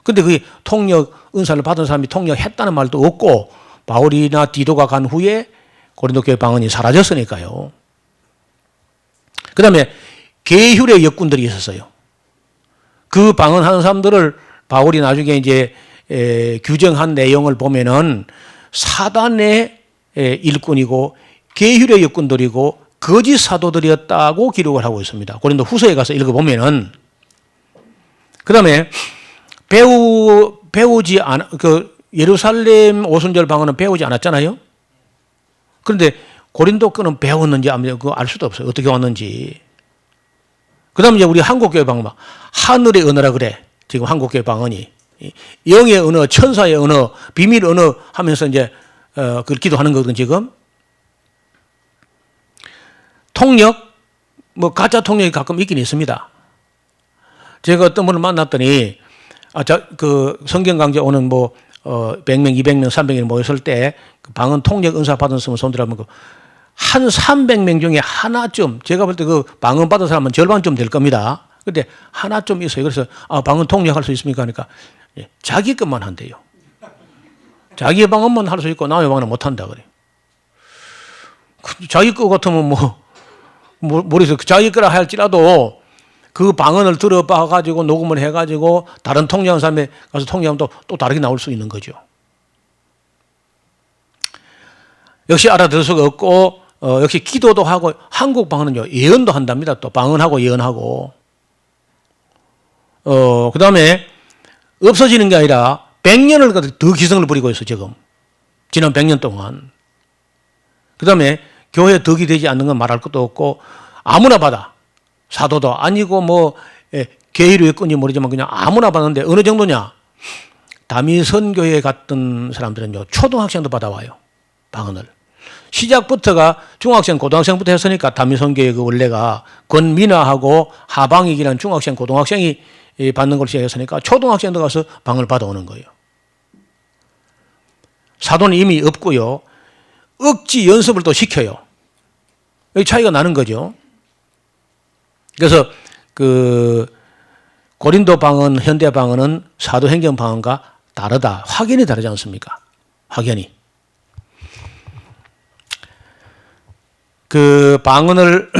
근데 그 통역 은사를 받은 사람이 통역했다는 말도 없고 바울이나 디도가 간 후에 고린도 교회 방언이 사라졌으니까요. 그 다음에 계율의 역군들이 있었어요. 그 방언하는 사람들을 바울이 나중에 이제 규정한 내용을 보면은 사단의 일꾼이고 계율의 역군들이고 거짓 사도들이었다고 기록을 하고 있습니다. 고린도 후서에 가서 읽어보면은 그 다음에 배우지 않아 그 예루살렘 오순절 방언은 배우지 않았잖아요. 그런데 고린도 거는 배웠는지 안 배웠는지 알 수도 없어요. 어떻게 왔는지. 그 다음에 이제 우리 한국교회 방언 하늘의 언어라 그래. 지금 한국교회 방언이 영의 언어, 천사의 언어, 비밀 언어 하면서 이제 그걸 기도하는 거거든 지금. 통역, 뭐 가짜 통역이 가끔 있긴 있습니다. 제가 어떤 분을 만났더니 그 성경 강좌 오는 뭐 100명, 200명, 300명 모였을 때 그 방언 통역 은사 받은 사람 손들어보면 한 300명 중에 하나쯤 제가 볼 때 그 방언 받은 사람은 절반쯤 될 겁니다. 근데 하나쯤 있어요. 그래서 방언 통역할 수 있습니까? 하니까 자기 것만 한대요. 자기 방언만 할 수 있고 남의 방언은 못 한다 그래요. 자기 거 같으면 모르겠어요. 자기 거라 할지라도 그 방언을 들어봐 가지고 녹음을 해 가지고 다른 통역하는 사람에 가서 통역하면 또 다르게 나올 수 있는 거죠. 역시 알아들을 수가 없고 역시 기도도 하고 한국 방언은요 예언도 한답니다. 또 방언하고 예언하고 그 다음에 없어지는 게 아니라 100년을 더 기승을 부리고 있어 지금 지난 100년 동안. 그 다음에 교회 덕이 되지 않는 건 말할 것도 없고 아무나 받아. 사도도 아니고 뭐 계율의 건지 모르지만 그냥 아무나 받는데 어느 정도냐. 다미선교회 갔던 사람들은요 초등학생도 받아와요. 방언을. 시작부터가 중학생, 고등학생부터 했으니까 다미선교회 그 원래가 권민아하고 하방익이라는 중학생, 고등학생이 받는 걸 시작했으니까 초등학생도 가서 방언을 받아오는 거예요. 사도는 이미 없고요. 억지 연습을 또 시켜요. 여기 차이가 나는 거죠. 그래서 그 고린도 방언, 현대 방언은 사도행전 방언과 다르다. 확연히 다르지 않습니까? 확연히. 그 방언을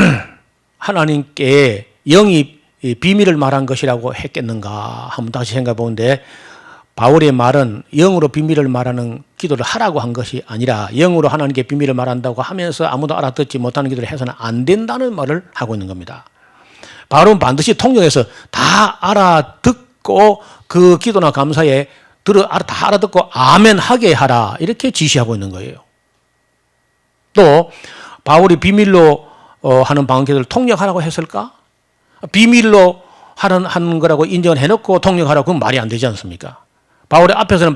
하나님께 영이 이 비밀을 말한 것이라고 했겠는가 한번 다시 생각해 보는데 바울의 말은 영으로 비밀을 말하는 기도를 하라고 한 것이 아니라 영으로 하나님께 비밀을 말한다고 하면서 아무도 알아듣지 못하는 기도를 해서는 안 된다는 말을 하고 있는 겁니다. 바울은 반드시 통역해서 다 알아듣고 그 기도나 감사에 다 알아듣고 아멘 하게 하라 이렇게 지시하고 있는 거예요. 또 바울이 비밀로 하는 방언 기도를 통역하라고 했을까? 비밀로 하는 거라고 인정을 해놓고 통역하라고 그건 말이 안 되지 않습니까? 바울의 앞에서는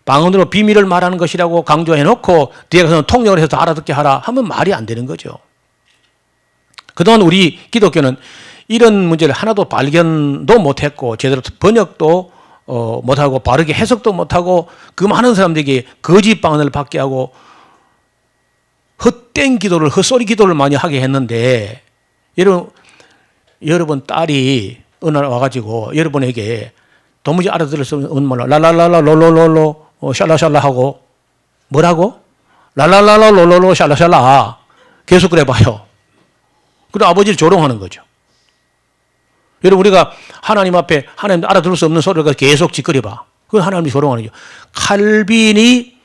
방언으로 비밀을 말하는 것이라고 강조해놓고 뒤에 가서는 통역을 해서 알아듣게 하라 하면 말이 안 되는 거죠. 그동안 우리 기독교는 이런 문제를 하나도 발견도 못했고 제대로 번역도 못하고 바르게 해석도 못하고 그 많은 사람들에게 거짓 방언을 받게 하고 헛된 기도를 헛소리 기도를 많이 하게 했는데 여러분 딸이 어느 날 와가지고 여러분에게 도무지 알아들을 수 없는 말로 랄랄랄라 롤롤롤로 샬라샬라 하고 뭐라고? 랄랄랄라 롤롤로 샬라샬라 계속 그래 봐요. 그리고 아버지를 조롱하는 거죠. 여러분 우리가 하나님 앞에 하나님 알아들을 수 없는 소리를 계속 짓거려 봐. 그건 하나님이 조롱하는 거죠. 칼빈이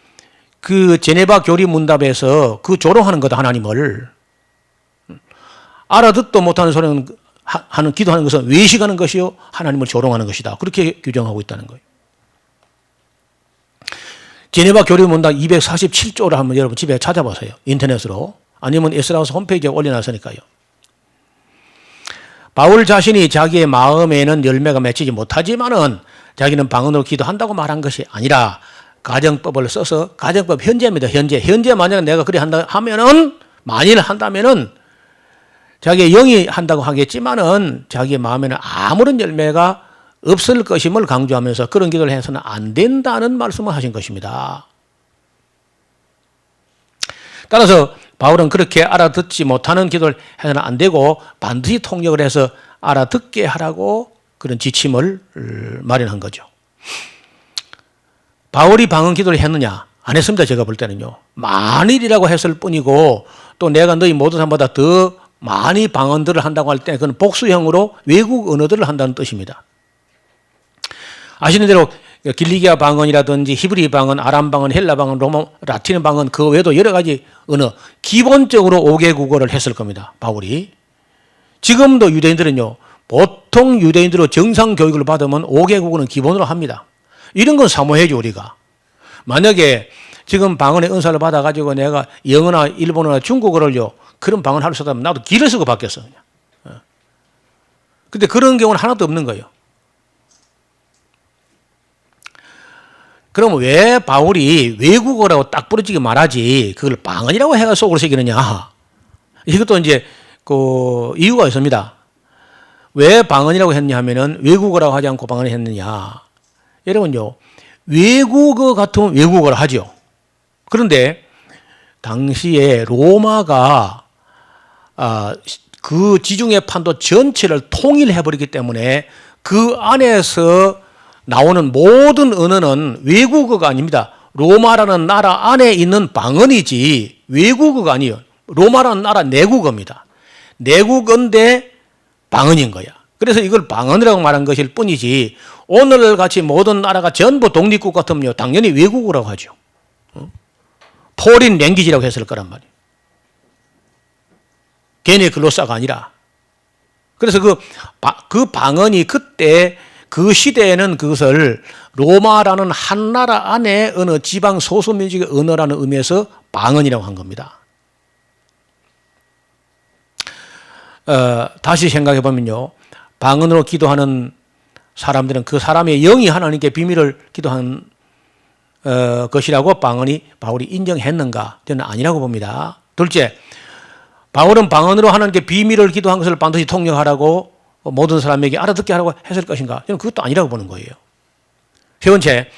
그 제네바 교리 문답에서 그 조롱하는 거다 하나님을. 알아듣도 못하는 소리는 기도하는 것은 외식하는 것이요 하나님을 조롱하는 것이다. 그렇게 규정하고 있다는 거예요. 제네바 교리 문답 247조를 한번 여러분 집에 찾아보세요. 인터넷으로. 아니면 에스라우스 홈페이지에 올려놨으니까요. 바울 자신이 자기의 마음에는 열매가 맺히지 못하지만은 자기는 방언으로 기도한다고 말한 것이 아니라 가정법을 써서 가정법 현재입니다. 현재 만약 내가 그래 한다 하면은 만일 한다면은 자기의 영이 한다고 하겠지만은 자기의 마음에는 아무런 열매가 없을 것임을 강조하면서 그런 기도를 해서는 안 된다는 말씀을 하신 것입니다. 따라서 바울은 그렇게 알아듣지 못하는 기도를 해서는 안 되고 반드시 통역을 해서 알아듣게 하라고 그런 지침을 마련한 거죠. 바울이 방언 기도를 했느냐? 안 했습니다. 제가 볼 때는요. 만일이라고 했을 뿐이고 또 내가 너희 모든 사람보다 더 많이 방언들을 한다고 할 때 그건 복수형으로 외국 언어들을 한다는 뜻입니다. 아시는 대로 길리기아 방언이라든지 히브리 방언, 아람 방언, 헬라 방언, 로마, 라틴 방언 그 외에도 여러 가지 언어 기본적으로 5개 국어를 했을 겁니다. 바울이. 지금도 유대인들은요. 보통 유대인들로 정상 교육을 받으면 5개 국어는 기본으로 합니다. 이런 건 사모해야죠 우리가. 만약에 지금 방언의 은사를 받아가지고 내가 영어나 일본어나 중국어를요. 그런 방언 할 수 없다면 나도 길을 쓰고 받겠어. 그냥. 근데 그런 경우는 하나도 없는 거예요. 그럼 왜 바울이 외국어라고 딱 부러지게 말하지 그걸 방언이라고 해가 속으로 새기느냐? 이것도 이제 그 이유가 있습니다. 왜 방언이라고 했냐 하면은 외국어라고 하지 않고 방언을 했느냐? 여러분요, 외국어 같으면 외국어를 하죠. 그런데 당시에 로마가 그 지중해 판도 전체를 통일해버리기 때문에 그 안에서 나오는 모든 언어는 외국어가 아닙니다. 로마라는 나라 안에 있는 방언이지 외국어가 아니에요. 로마라는 나라 내국어입니다. 내국어인데 방언인 거야. 그래서 이걸 방언이라고 말한 것일 뿐이지 오늘같이 모든 나라가 전부 독립국 같으면요. 당연히 외국어라고 하죠. 포린 랭귀지라고 했을 거란 말이에요. 걔네 글로사가 아니라. 그래서 그 방언이 그때 그 시대에는 그것을 로마라는 한 나라 안에 어느 지방 소수민족의 언어라는 의미에서 방언이라고 한 겁니다. 다시 생각해 보면요. 방언으로 기도하는 사람들은 그 사람의 영이 하나님께 비밀을 기도한 것이라고 바울이 인정했는가? 저는 아니라고 봅니다. 둘째, 바울은 방언으로 하나님께 비밀을 기도한 것을 반드시 통역하라고 모든 사람에게 알아듣게 하라고 했을 것인가? 저는 그것도 아니라고 보는 거예요. 세 번째,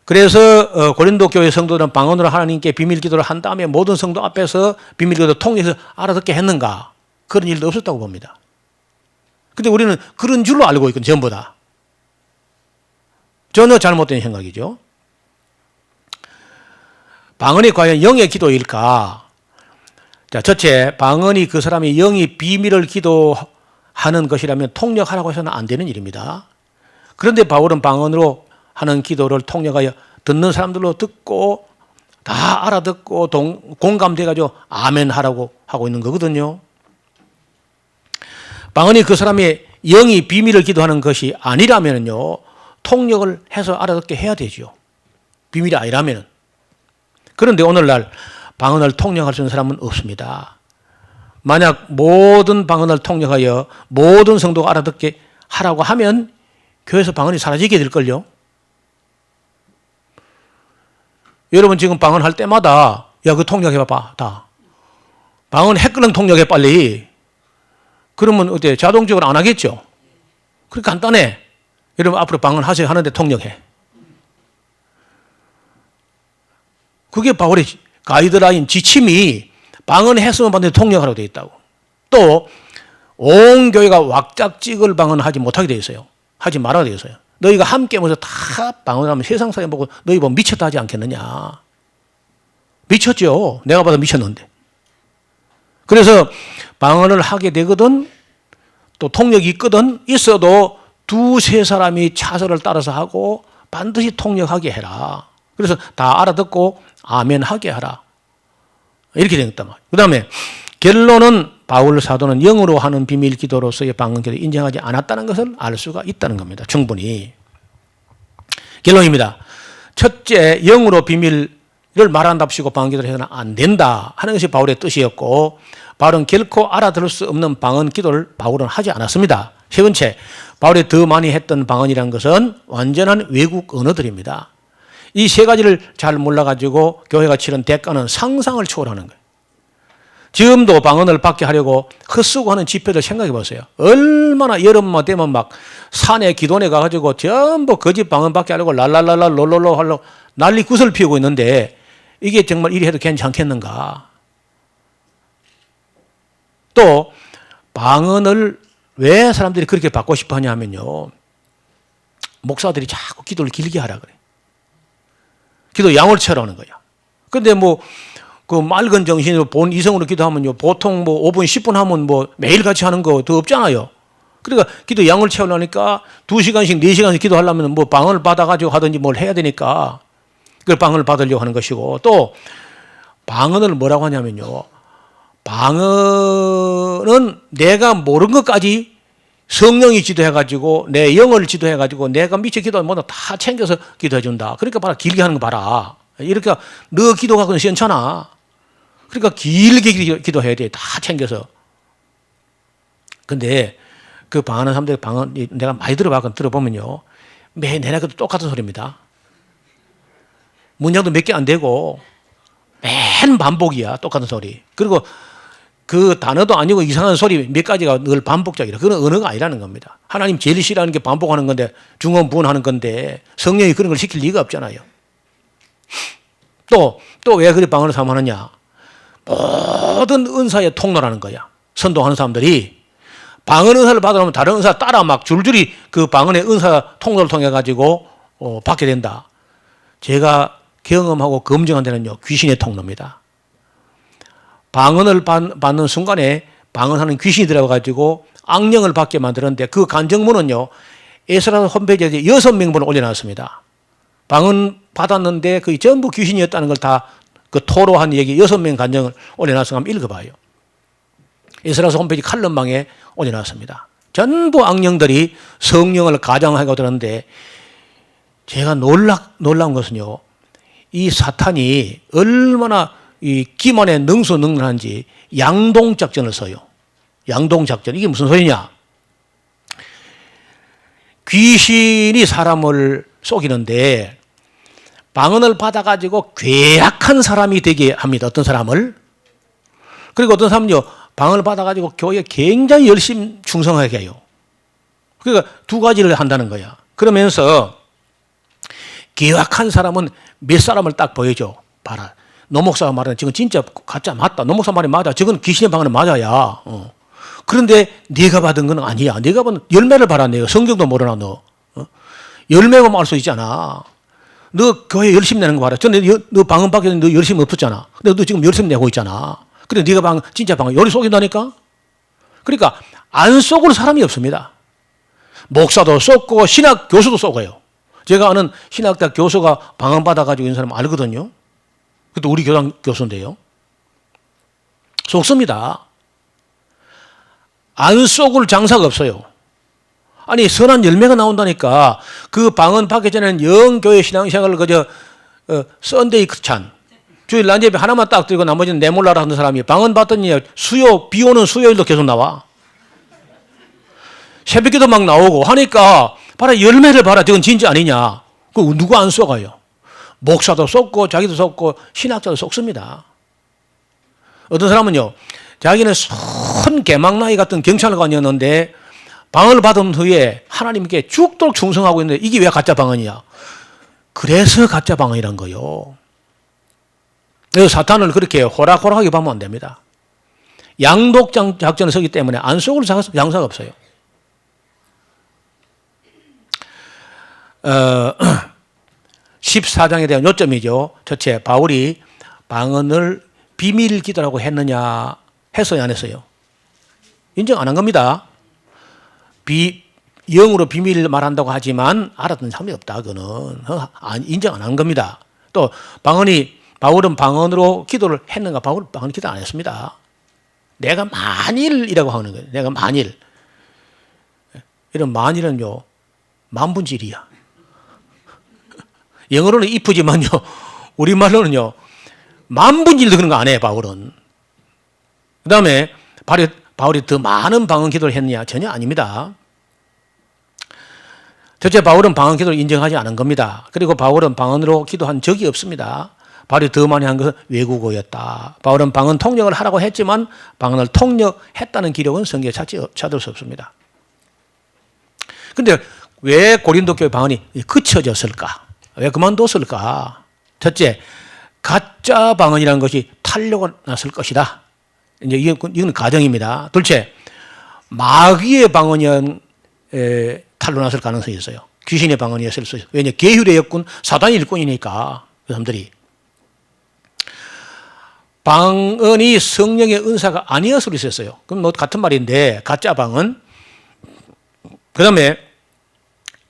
그래서 고린도 교회 성도들은 방언으로 하나님께 비밀 기도를 한 다음에 모든 성도 앞에서 비밀 기도를 통해서 알아듣게 했는가? 그런 일도 없었다고 봅니다. 근데 우리는 그런 줄로 알고 있거든요. 전부 다. 전혀 잘못된 생각이죠. 방언이 과연 영의 기도일까? 자, 첫째, 방언이 그 사람이 영이 비밀을 기도한 하는 것이라면 통역하라고 해서는 안 되는 일입니다. 그런데 바울은 방언으로 하는 기도를 통역하여 듣는 사람들로 듣고 다 알아듣고 공감돼가지고 아멘 하라고 하고 있는 거거든요. 방언이 그 사람의 영이 비밀을 기도하는 것이 아니라면요, 통역을 해서 알아듣게 해야 되죠. 비밀이 아니라면은. 그런데 오늘날 방언을 통역할 수 있는 사람은 없습니다. 만약 모든 방언을 통역하여 모든 성도가 알아듣게 하라고 하면 교회에서 방언이 사라지게 될걸요. 여러분 지금 방언할 때마다 야, 그 통역해봐봐. 다. 방언 핵끌렁 통역해 빨리. 그러면 어때? 자동적으로 안 하겠죠? 그러니까 간단해. 여러분 앞으로 방언하세요 하는데 통역해. 그게 바울의 가이드라인 지침이 방언했으면 반드시 통역하라고 되어 있다고. 또 온 교회가 왁짝찍을 방언하지 못하게 되어 있어요. 하지 말아야 되어 있어요. 너희가 함께 모여서 다 방언하면 세상 사람 보고 너희 보면 미쳤다 하지 않겠느냐. 미쳤죠. 내가 봐도 미쳤는데. 그래서 방언을 하게 되거든, 또 통역이 있거든, 있어도 두세 사람이 차선을 따라서 하고 반드시 통역하게 해라. 그래서 다 알아듣고 아멘 하게 하라. 이렇게 되었단 말이에요. 그 다음에 결론은 바울 사도는 영으로 하는 비밀 기도로서의 방언 기도를 인정하지 않았다는 것을 알 수가 있다는 겁니다. 충분히. 결론입니다. 첫째, 영으로 비밀을 말한답시고 방언 기도를 해서는 안 된다 하는 것이 바울의 뜻이었고, 바울은 결코 알아들을 수 없는 방언 기도를 바울은 하지 않았습니다. 세 번째, 바울이 더 많이 했던 방언이라는 것은 완전한 외국 언어들입니다. 이 세 가지를 잘 몰라가지고 교회가 치른 대가는 상상을 초월하는 거예요. 지금도 방언을 받게 하려고 헛수고 하는 집회들 생각해 보세요. 얼마나 여름만 되면 막 산에 기도원에 가가지고 전부 그 집 방언 받게 하려고 랄랄랄라 롤롤로 하려고 난리 구슬 피우고 있는데 이게 정말 이리 해도 괜찮겠는가? 또 방언을 왜 사람들이 그렇게 받고 싶어 하냐 하면요, 목사들이 자꾸 기도를 길게 하라 그래. 기도 양을 채우라는 거야. 근데 뭐 그 맑은 정신으로 본 이성으로 기도하면요, 보통 뭐 5분 10분 하면 뭐 매일 같이 하는 거 더 없잖아요. 그러니까 기도 양을 채우려니까 2시간씩 4시간씩 기도하려면 뭐 방언을 받아가지고 하든지 뭘 해야 되니까 그걸 방언을 받으려고 하는 것이고, 또 방언을 뭐라고 하냐면요, 방언은 내가 모르는 것까지 성령이 지도해가지고 내 영을 지도해가지고 내가 미처 기도하면 뭐다 다 챙겨서 기도해준다. 그러니까 봐라, 길게 하는 거 봐라. 이렇게 너 기도하고는 시원찮아. 그러니까 길게 기도해야 돼. 다 챙겨서. 근데 그 방언하는 사람들 방언 내가 많이 들어보면요, 매 내내도 똑같은 소리입니다. 문장도 몇 개 안 되고 맨 반복이야. 똑같은 소리. 그리고 그 단어도 아니고 이상한 소리 몇 가지가 늘 반복적이라. 그건 언어가 아니라는 겁니다. 하나님 제일 싫어하는 게 반복하는 건데, 중언 부언하는 건데 성령이 그런 걸 시킬 리가 없잖아요. 또 왜 그렇게 방언을 사모하느냐? 모든 은사에 통로라는 거야. 선동하는 사람들이 방언 은사를 받으면 다른 은사 따라 막 줄줄이 그 방언의 은사 통로를 통해 가지고 받게 된다. 제가 경험하고 검증한 데는요, 귀신의 통로입니다. 방언을 받는 순간에 방언하는 귀신이 들어가지고 악령을 받게 만드는데, 그 간증문은요, 에스라 홈페이지에 6명분을 올려놨습니다. 방언 받았는데 그 전부 귀신이었다는 걸 다 그 토로한 얘기 6명 간증을 올려놔서 한번 읽어봐요. 에스라서 홈페이지 칼럼방에 올려놨습니다. 전부 악령들이 성령을 가장하고 들었는데, 제가 놀라운 것은요, 이 사탄이 얼마나 이 기만에 능수능란한지 양동작전을 써요. 양동작전. 이게 무슨 소리냐? 귀신이 사람을 속이는데 방언을 받아가지고 괴악한 사람이 되게 합니다. 어떤 사람을. 그리고 어떤 사람은요, 방언을 받아가지고 교회에 굉장히 열심히 충성하게 해요. 그러니까 두 가지를 한다는 거야. 그러면서 괴악한 사람은 몇 사람을 딱 보여줘. 봐라. 노 목사가 말하는 지금 진짜 가짜 맞다. 노 목사 말이 맞아. 저건 귀신의 방언은 맞아야. 그런데 네가 받은 건 아니야. 네가 받은 열매를 봐라. 내가 성경도 모르나 너. 열매 보면 알 수 있잖아. 너 교회 열심히 내는 거 봐라. 전에 너 방언 받기 전에 너 열심히 없었잖아. 근데 너 지금 열심히 내고 있잖아. 그래 네가 진짜 방언 요리 속인다니까. 그러니까 안 속을 사람이 없습니다. 목사도 쏟고 신학 교수도 쏟아요. 제가 아는 신학대학 교수가 방언받아가지고 있는 사람 알거든요. 그것도 우리 교당 교수인데요. 속습니다. 안 속을 장사가 없어요. 아니 선한 열매가 나온다니까. 그 방언 받기 전에는 영교회 신앙생활을 그저 썬데이 크찬 주일 난제비 하나만 딱 들고 나머지는 내몰라라 하는 사람이 방언 받더니 수요 비 오는 수요일도 계속 나와. 새벽기도 막 나오고 하니까 봐라 열매를 봐라. 저건 진짜 아니냐. 그 누구 안 속아요. 목사도 속고 자기도 속고 신학자도 속습니다. 어떤 사람은요. 자기는 손 개막나이 같은 경찰관이었는데 방언을 받은 후에 하나님께 죽도록 충성하고 있는데 이게 왜 가짜 방언이야. 그래서 가짜 방언이란 거요. 그래서 사탄을 그렇게 호락호락하게 보면 안 됩니다. 양독 작전을 서기 때문에 안 속을 장사가 없어요. 14장에 대한 요점이죠. 첫째, 바울이 방언을 비밀 기도라고 했느냐 했어요, 안 했어요? 인정 안 한 겁니다. 영으로 비밀 말한다고 하지만 알았던 사람이 없다. 그거는 인정 안 한 겁니다. 또 바울은 방언으로 기도를 했는가? 바울은 방언 기도 안 했습니다. 내가 만일이라고 하는 거예요. 내가 만일. 이런 만일은요, 만분질이야. 영어로는 if지만요, 우리말로는요, 만분질도 그런 거 안 해, 바울은. 그 다음에 바울이 더 많은 방언 기도를 했느냐? 전혀 아닙니다. 첫째, 바울은 방언 기도를 인정하지 않은 겁니다. 그리고 바울은 방언으로 기도한 적이 없습니다. 바울이 더 많이 한 것은 외국어였다. 바울은 방언 통역을 하라고 했지만 방언을 통역했다는 기록은 성경에 찾을 수 없습니다. 그런데 왜 고린도 교회 방언이 그쳐졌을까? 왜 그만뒀을까? 첫째, 가짜 방언이라는 것이 탄로가 났을 것이다. 이제 이건 가정입니다. 둘째, 마귀의 방언이 탄로 났을 가능성이 있어요. 귀신의 방언이었을 수 있어요. 왜냐, 계율의 역군, 사단의 일꾼이니까 그 사람들이. 방언이 성령의 은사가 아니었을 수 있었어요. 그럼 뭐 같은 말인데 가짜 방언. 그 다음에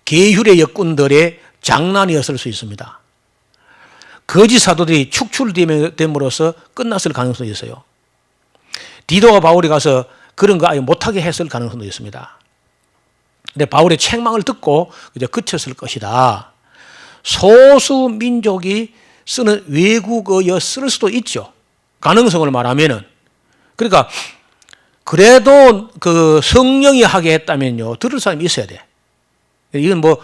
계율의 역군들의 장난이었을 수 있습니다. 거짓 사도들이 축출됨으로써 끝났을 가능성이 있어요. 디도와 바울이 가서 그런 거 아예 못하게 했을 가능성도 있습니다. 근데 바울의 책망을 듣고 이제 그쳤을 것이다. 소수 민족이 쓰는 외국어였을 수도 있죠. 가능성을 말하면은. 그러니까 그래도 그 성령이 하게 했다면요, 들을 사람이 있어야 돼. 이건 뭐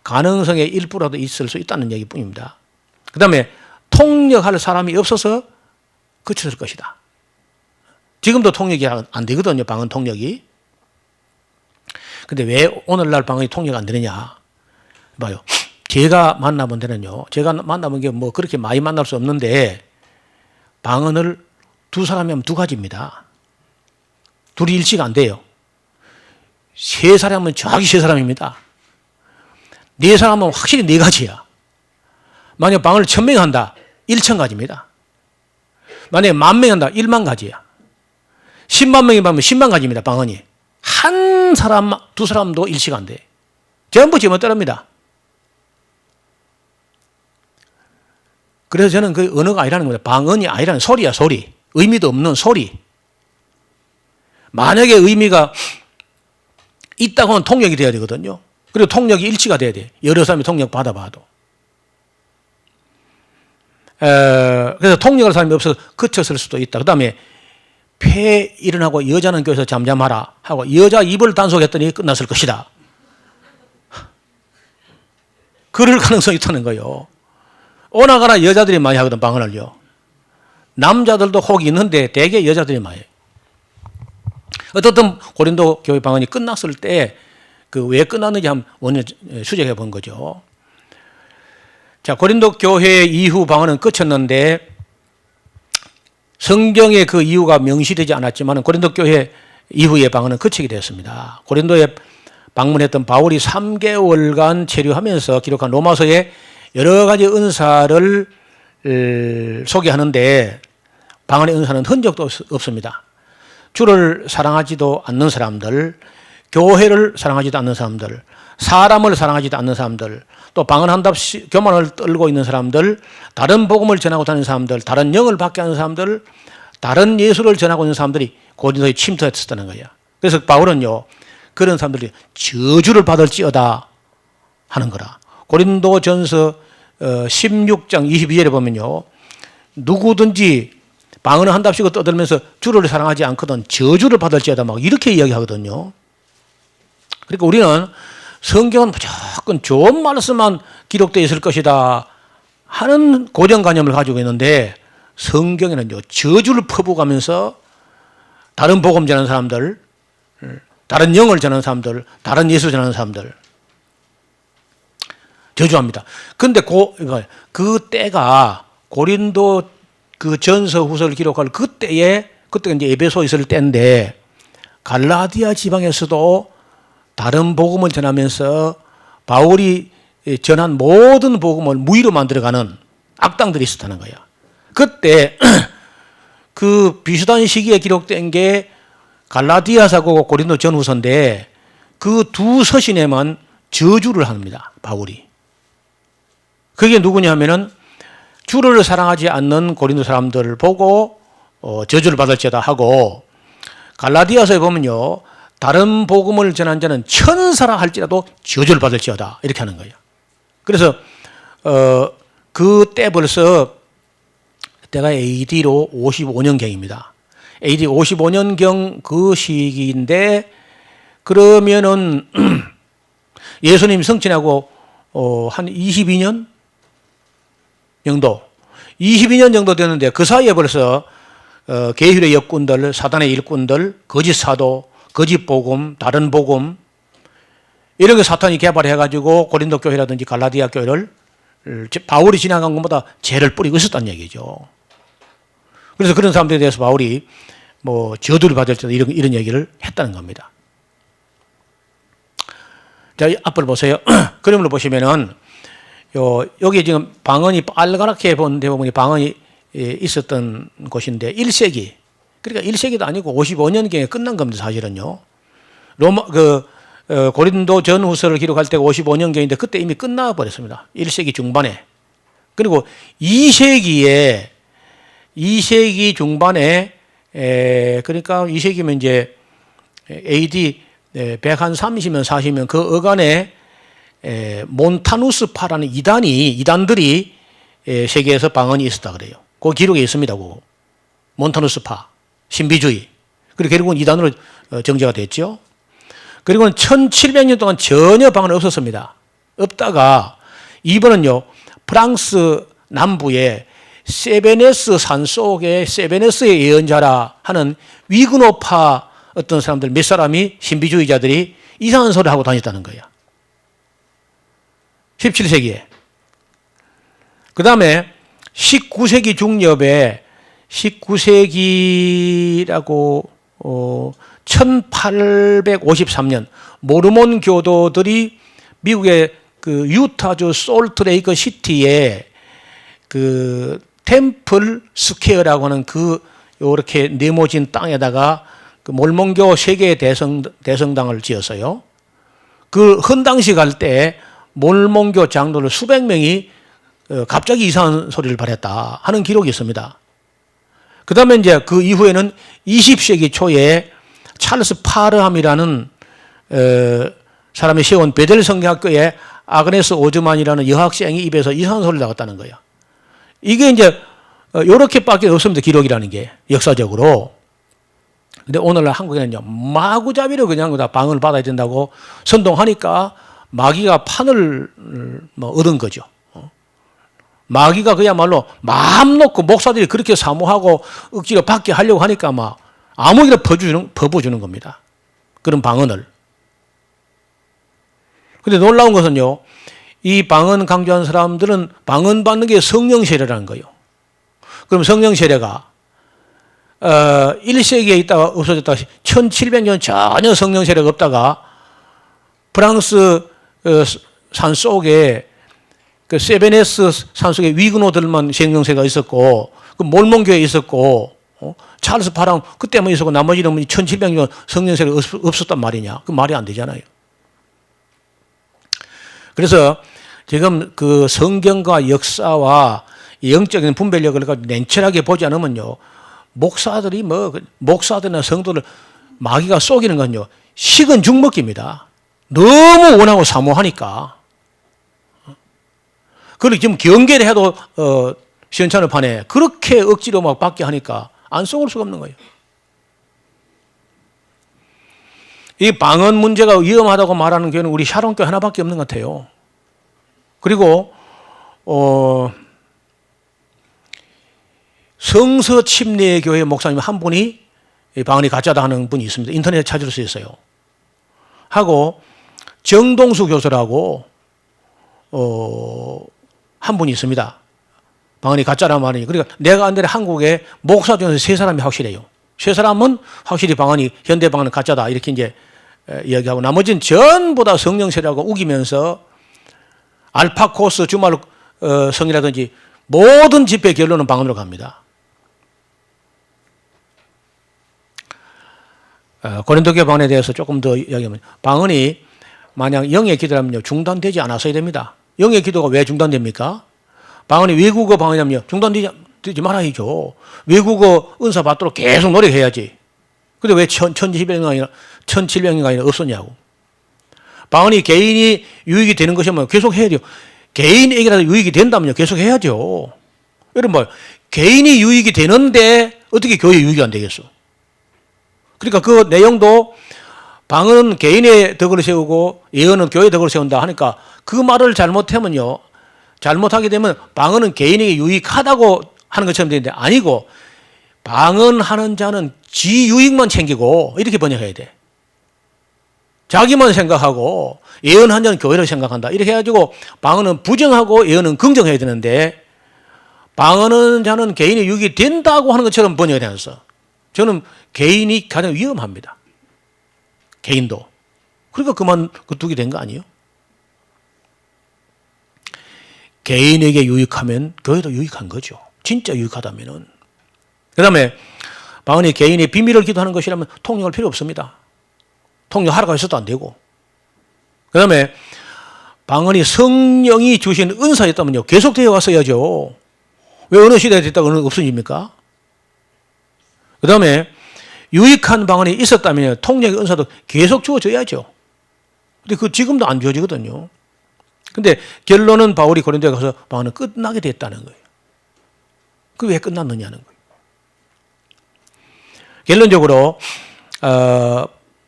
가능성의 일부라도 있을 수 있다는 얘기뿐입니다. 그 다음에 통역할 사람이 없어서 그쳤을 것이다. 지금도 통역이 안 되거든요, 방언 통역이. 근데 왜 오늘날 방언이 통역 안 되느냐? 봐요. 제가 만나본 데는요, 제가 만나본 게 뭐 그렇게 많이 만날 수 없는데, 방언을 두 사람이 하면 두 가지입니다. 둘이 일치가 안 돼요. 세 사람은 정확히 세 사람입니다. 네 사람은 확실히 네 가지야. 만약 방언을 1000명이 한다, 1000가지입니다. 만약에 10,000명이 한다, 10,000,000 가지야. 10만 명이 하면 10만 가지입니다, 방언이. 한 사람, 두 사람도 일치가 안 돼. 전부 제멋대로입니다. 그래서 저는 그 언어가 아니라는 겁니다. 방언이 아니라는 소리야, 소리. 의미도 없는 소리. 만약에 의미가 있다고 하면 통역이 돼야 되거든요. 그리고 통역이 일치가 돼야 돼. 여러 사람이 통역 받아봐도. 그래서 통역할 사람이 없어서 그쳤을 수도 있다. 그 다음에 폐 일어나고 여자는 교회에서 잠잠하라 하고 여자 입을 단속했더니 끝났을 것이다. 그럴 가능성이 있다는 거예요. 오나가나 여자들이 많이 하거든, 방언을요. 남자들도 혹이 있는데 대개 여자들이 많이 해요. 어떻든 고린도 교회 방언이 끝났을 때 그 왜 끝났는지 한번 원인을 추적해 본 거죠. 자, 고린도 교회 이후 방언은 끝쳤는데 성경에 그 이유가 명시되지 않았지만 고린도 교회 이후의 방언은 그치게 되었습니다. 고린도에 방문했던 바울이 3개월간 체류하면서 기록한 로마서에 여러 가지 은사를 소개하는데 방언의 은사는 흔적도 없습니다. 주를 사랑하지도 않는 사람들, 교회를 사랑하지도 않는 사람들, 사람을 사랑하지도 않는 사람들, 또 방언한답시 교만을 떨고 있는 사람들, 다른 복음을 전하고 다니는 사람들, 다른 영을 받게 하는 사람들, 다른 예수를 전하고 있는 사람들이 고린도에 침투했었다는 거야. 그래서 바울은요, 그런 사람들이 저주를 받을지어다 하는 거라. 고린도전서 16장 22절에 보면요, 누구든지 방언을 한답시고 떠들면서 주를 사랑하지 않거든 저주를 받을지어다 막 이렇게 이야기하거든요. 그러니까 우리는 성경은 무조건 좋은 말씀만 기록되어 있을 것이다 하는 고정관념을 가지고 있는데, 성경에는요, 저주를 퍼부가면서 다른 복음 전하는 사람들, 다른 영을 전하는 사람들, 다른 예수 전하는 사람들 저주합니다. 그런데 그 때가 고린도 그 전서 후서를 기록할 그때가 이제 에베소에 있을 때인데, 갈라디아 지방에서도 다른 복음을 전하면서 바울이 전한 모든 복음을 무의로 만들어가는 악당들이 있었다는 거야. 그때 그 비슷한 시기에 기록된 게 갈라디아서고 고린도 전후서인데, 그 두 서신에만 저주를 합니다, 바울이. 그게 누구냐 하면은 주를 사랑하지 않는 고린도 사람들을 보고 저주를 받을지어다 하고, 갈라디아서에 보면요, 다른 복음을 전한 자는 천사라 할지라도 저주를 받을지어다 이렇게 하는 거예요. 그래서 그때 벌써 때가 AD로 55년경입니다. AD 55년경 그 시기인데, 그러면은 예수님 성취하고 한 22년 정도, 22년 정도 되는데, 그 사이에 벌써 계율의 역군들, 사단의 일꾼들, 거짓 사도, 거짓 복음, 다른 복음, 이런 게 사탄이 개발해가지고 고린도 교회라든지 갈라디아 교회를 바울이 지나간 것보다 죄를 뿌리고 있었다는 얘기죠. 그래서 그런 사람들에 대해서 바울이 뭐 저주를 받을 때 이런 얘기를 했다는 겁니다. 자, 앞을 보세요. 그림을 보시면은 여기 지금 방언이 빨갛게 본 대부분이 방언이 있었던 곳인데 1세기, 그러니까 1세기도 아니고 55년경에 끝난 겁니다, 사실은요. 고린도 전후서를 기록할 때가 55년경인데 그때 이미 끝나버렸습니다. 1세기 중반에. 그리고 2세기 중반에, 그러니까 2세기면 이제 AD 130년 40년 그 어간에 몬타누스파라는 이단들이 세계에서 방언이 있었다 그래요. 그 기록에 있습니다. 그 몬타누스파, 신비주의. 그리고 결국은 이단으로 정제가 됐죠. 그리고는 1700년 동안 전혀 방언이 없었습니다. 없다가 이번은요, 프랑스 남부의 세베네스 산 속에 세베네스의 예언자라 하는 위그노파 어떤 사람들 몇 사람이, 신비주의자들이 이상한 소리 하고 다녔다는 거예요. 17세기에. 그 다음에 19세기 중엽에 19세기라고 1853년 모르몬 교도들이 미국의 그 유타주 솔트레이크 시티에 그 템플 스퀘어라고 하는 그 요렇게 네모진 땅에다가 그 몰몬교 세계 대성당을 지었어요. 그 헌당식 할 때 몰몬교 장로를 수백 명이 갑자기 이상한 소리를 발했다 하는 기록이 있습니다. 그 다음에 이제 그 이후에는 20세기 초에 찰스 파르함이라는 사람이 세운 베델 성경학교에 아그네스 오즈만이라는 여학생이 입에서 이상한 소리를 나갔다는 거예요. 이게 이제 요렇게밖에 없습니다, 기록이라는 게, 역사적으로. 근데 오늘날 한국에는요, 마구잡이로 그냥 다 방언을 받아야 된다고 선동하니까 마귀가 판을 얻은 거죠. 마귀가 그야말로 마음 놓고 목사들이 그렇게 사모하고 억지로 받게 하려고 하니까 막 아무기나 퍼부어주는 겁니다. 그런 방언을. 근데 놀라운 것은요, 이 방언 강조하는 사람들은 방언 받는 게 성령 세례라는 거예요. 그럼 성령 세례가 1세기에 있다가 없어졌다가 1700년 전혀 성령 세례가 없다가 프랑스 산 속에 그 세베네스 산 속에 위그노들만 성령 세례가 있었고, 그 몰몬교에 있었고, 찰스 파랑 그때만 있었고 나머지는 1700년 성령 세례가 없었단 말이냐. 그 말이 안 되잖아요. 그래서 지금 그 성경과 역사와 영적인 분별력을 가지고 냉철하게 보지 않으면요, 목사들이나 성도를 마귀가 속이는 건요, 식은 죽 먹기입니다. 너무 원하고 사모하니까. 그리고 지금 경계를 해도 시원찮을 판에 그렇게 억지로 막 받게 하니까 안 속을 수가 없는 거예요. 이 방언 문제가 위험하다고 말하는 교회는 우리 샤론교회 하나밖에 없는 것 같아요. 그리고 성서 침례 교회 목사님 한 분이 방언이 가짜다 하는 분이 있습니다. 인터넷에 찾을 수 있어요. 하고 정동수 교수라고 한 분이 있습니다. 방언이 가짜란 말이니. 그러니까 내가 안되는 한국에 목사 중에서 세 사람이 확실해요. 세 사람은 확실히 방언이 현대 방언은 가짜다 이렇게 이제 이야기하고, 나머지는 전부 다 성령 세례라고 우기면서 알파코스 주말 성이라든지 모든 집회 결론은 방언으로 갑니다. 고린도교회 방언에 대해서 조금 더 이야기하면, 방언이 만약 영의 기도라면요, 중단되지 않았어야 됩니다. 영의 기도가 왜 중단됩니까? 방언이 외국어 방언이라면요, 중단되지 말아야죠. 외국어 은사 받도록 계속 노력해야지. 근데 왜 1700년이 아니라 없었냐고. 방언이 개인이 유익이 되는 것이면 계속 해야 돼요. 개인에게라도 유익이 된다면요, 계속 해야죠. 여러분, 개인이 유익이 되는데 어떻게 교회 유익이 안 되겠어? 그러니까 그 내용도 방언은 개인의 덕을 세우고 예언은 교회의 덕을 세운다 하니까, 그 말을 잘못하면요, 잘못하게 되면 방언은 개인에게 유익하다고 하는 것처럼 되는데 아니고, 방언하는 자는 지 유익만 챙기고 이렇게 번역해야 돼. 자기만 생각하고 예언한 자는 교회를 생각한다 이렇게 해가지고, 방언은 부정하고 예언은 긍정해야 되는데, 방언하는 자는 개인의 유익이 된다고 하는 것처럼 번역이 되면서, 저는 개인이 가장 위험합니다. 개인도. 그러니까 그만 두게 된 거 아니에요? 개인에게 유익하면 교회도 유익한 거죠. 진짜 유익하다면은. 그 다음에 방언이 개인의 비밀을 기도하는 것이라면 통역할 필요 없습니다. 통역하라고 해서도 안 되고. 그 다음에 방언이 성령이 주신 은사였다면요, 계속 되어 왔어야죠. 왜 어느 시대에 됐다고 없어집니까? 그 다음에 유익한 방언이 있었다면 통역의 은사도 계속 주어져야죠. 근데 그 지금도 안 주어지거든요. 근데 결론은 바울이 고린도에 가서 방언은 끝나게 됐다는 거예요. 그 왜 끝났느냐는 거예요. 결론적으로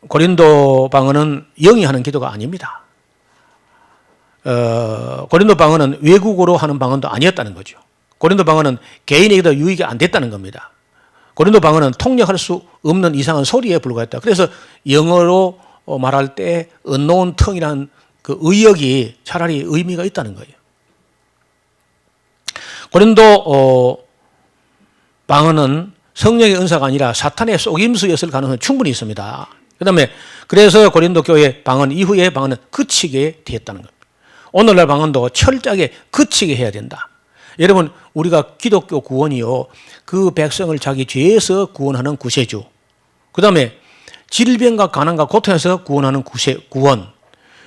고린도 방언은 영이 하는 기도가 아닙니다. 고린도 방언은 외국어로 하는 방언도 아니었다는 거죠. 고린도 방언은 개인에게도 유익이 안 됐다는 겁니다. 고린도 방언은 통역할 수 없는 이상한 소리에 불과했다. 그래서 영어로 말할 때 unknown tongue이라는 그 의역이 차라리 의미가 있다는 거예요. 고린도 방언은 성령의 은사가 아니라 사탄의 속임수였을 가능성이 충분히 있습니다. 그다음에 그래서 고린도 교회 방언 이후에 방언은 그치게 되었다는 겁니다. 오늘날 방언도 철저하게 그치게 해야 된다. 여러분, 우리가 기독교 구원이요, 그 백성을 자기 죄에서 구원하는 구세주, 그 다음에 질병과 가난과 고통에서 구원하는 구원,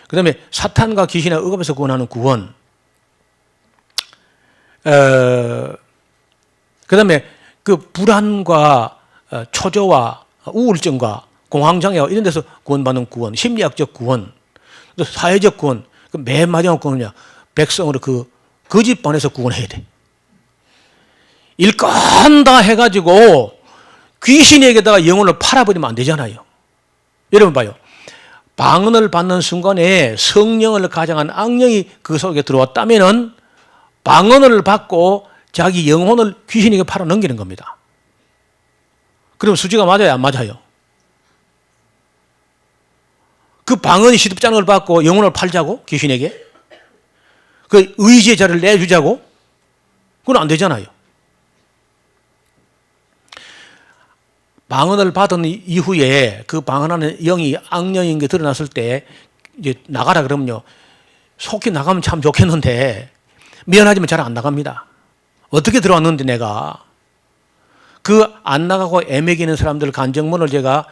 그 다음에 사탄과 귀신의 억압에서 구원하는 구원, 그 다음에 그 불안과 초조와 우울증과 공황장애와 이런 데서 구원받는 구원, 심리학적 구원, 또 사회적 구원, 맨 마지막 구원이냐, 백성으로 그 거짓 반에서 구원해야 돼. 일건 다 해가지고 귀신에게다가 영혼을 팔아버리면 안 되잖아요. 여러분 봐요. 방언을 받는 순간에 성령을 가장한 악령이 그 속에 들어왔다면은 방언을 받고 자기 영혼을 귀신에게 팔아 넘기는 겁니다. 그럼 수지가 맞아요, 안 맞아요? 그 방언이 시듭장을 받고 영혼을 팔자고? 귀신에게? 그 의지의 자를 내주자고? 그건 안 되잖아요. 방언을 받은 이후에 그 방언하는 영이 악령인 게 드러났을 때 이제 나가라 그러면요, 속히 나가면 참 좋겠는데 미안하지만 잘 안 나갑니다. 어떻게 들어왔는데 내가 그 안 나가고 애매기는 사람들 간증문을 제가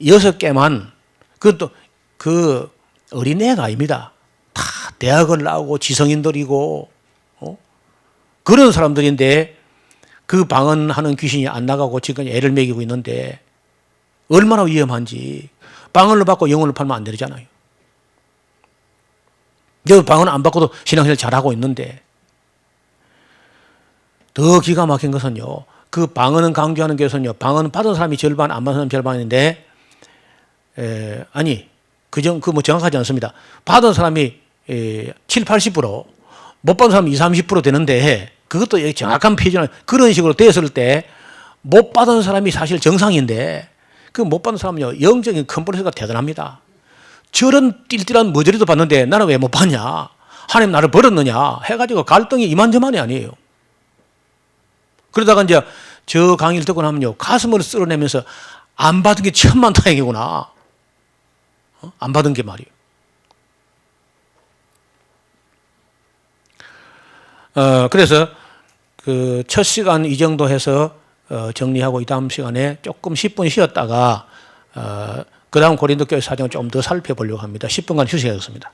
6개만, 그것도 그 어린애가 아닙니다. 다 대학을 나오고 지성인들이고 그런 사람들인데 그 방언하는 귀신이 안 나가고 지금 애를 먹이고 있는데 얼마나 위험한지. 방언을 받고 영혼을 팔면 안 되잖아요. 저 방언 안 받고도 신앙생활 잘하고 있는데 더 기가 막힌 것은요. 그 방언은 강조하는 것은요. 방언 받은 사람이 절반, 안 받은 사람이 절반인데 아니 뭐 정확하지 않습니다. 받은 사람이 7, 80%, 못 받은 사람이 20, 30% 되는데 그것도 정확한 표준은 그런 식으로 됐을 때 못 받은 사람이 사실 정상인데 그 못 받은 사람은요. 영적인 컴플렉스가 대단합니다. 저런 띨띨한 머저리도 받는데 나는 왜 못 받냐? 하나님 나를 버렸느냐? 해가지고 갈등이 이만저만이 아니에요. 그러다가 이제 저 강의를 듣고 나면요. 가슴을 쓸어내면서 안 받은 게 천만다행이구나. 안 받은 게 말이에요. 그래서 그 첫 시간 이 정도 해서 정리하고 이 다음 시간에 조금 10분 쉬었다가 그 다음 고린도교회 사정을 좀 더 살펴보려고 합니다. 10분간 휴식하겠습니다.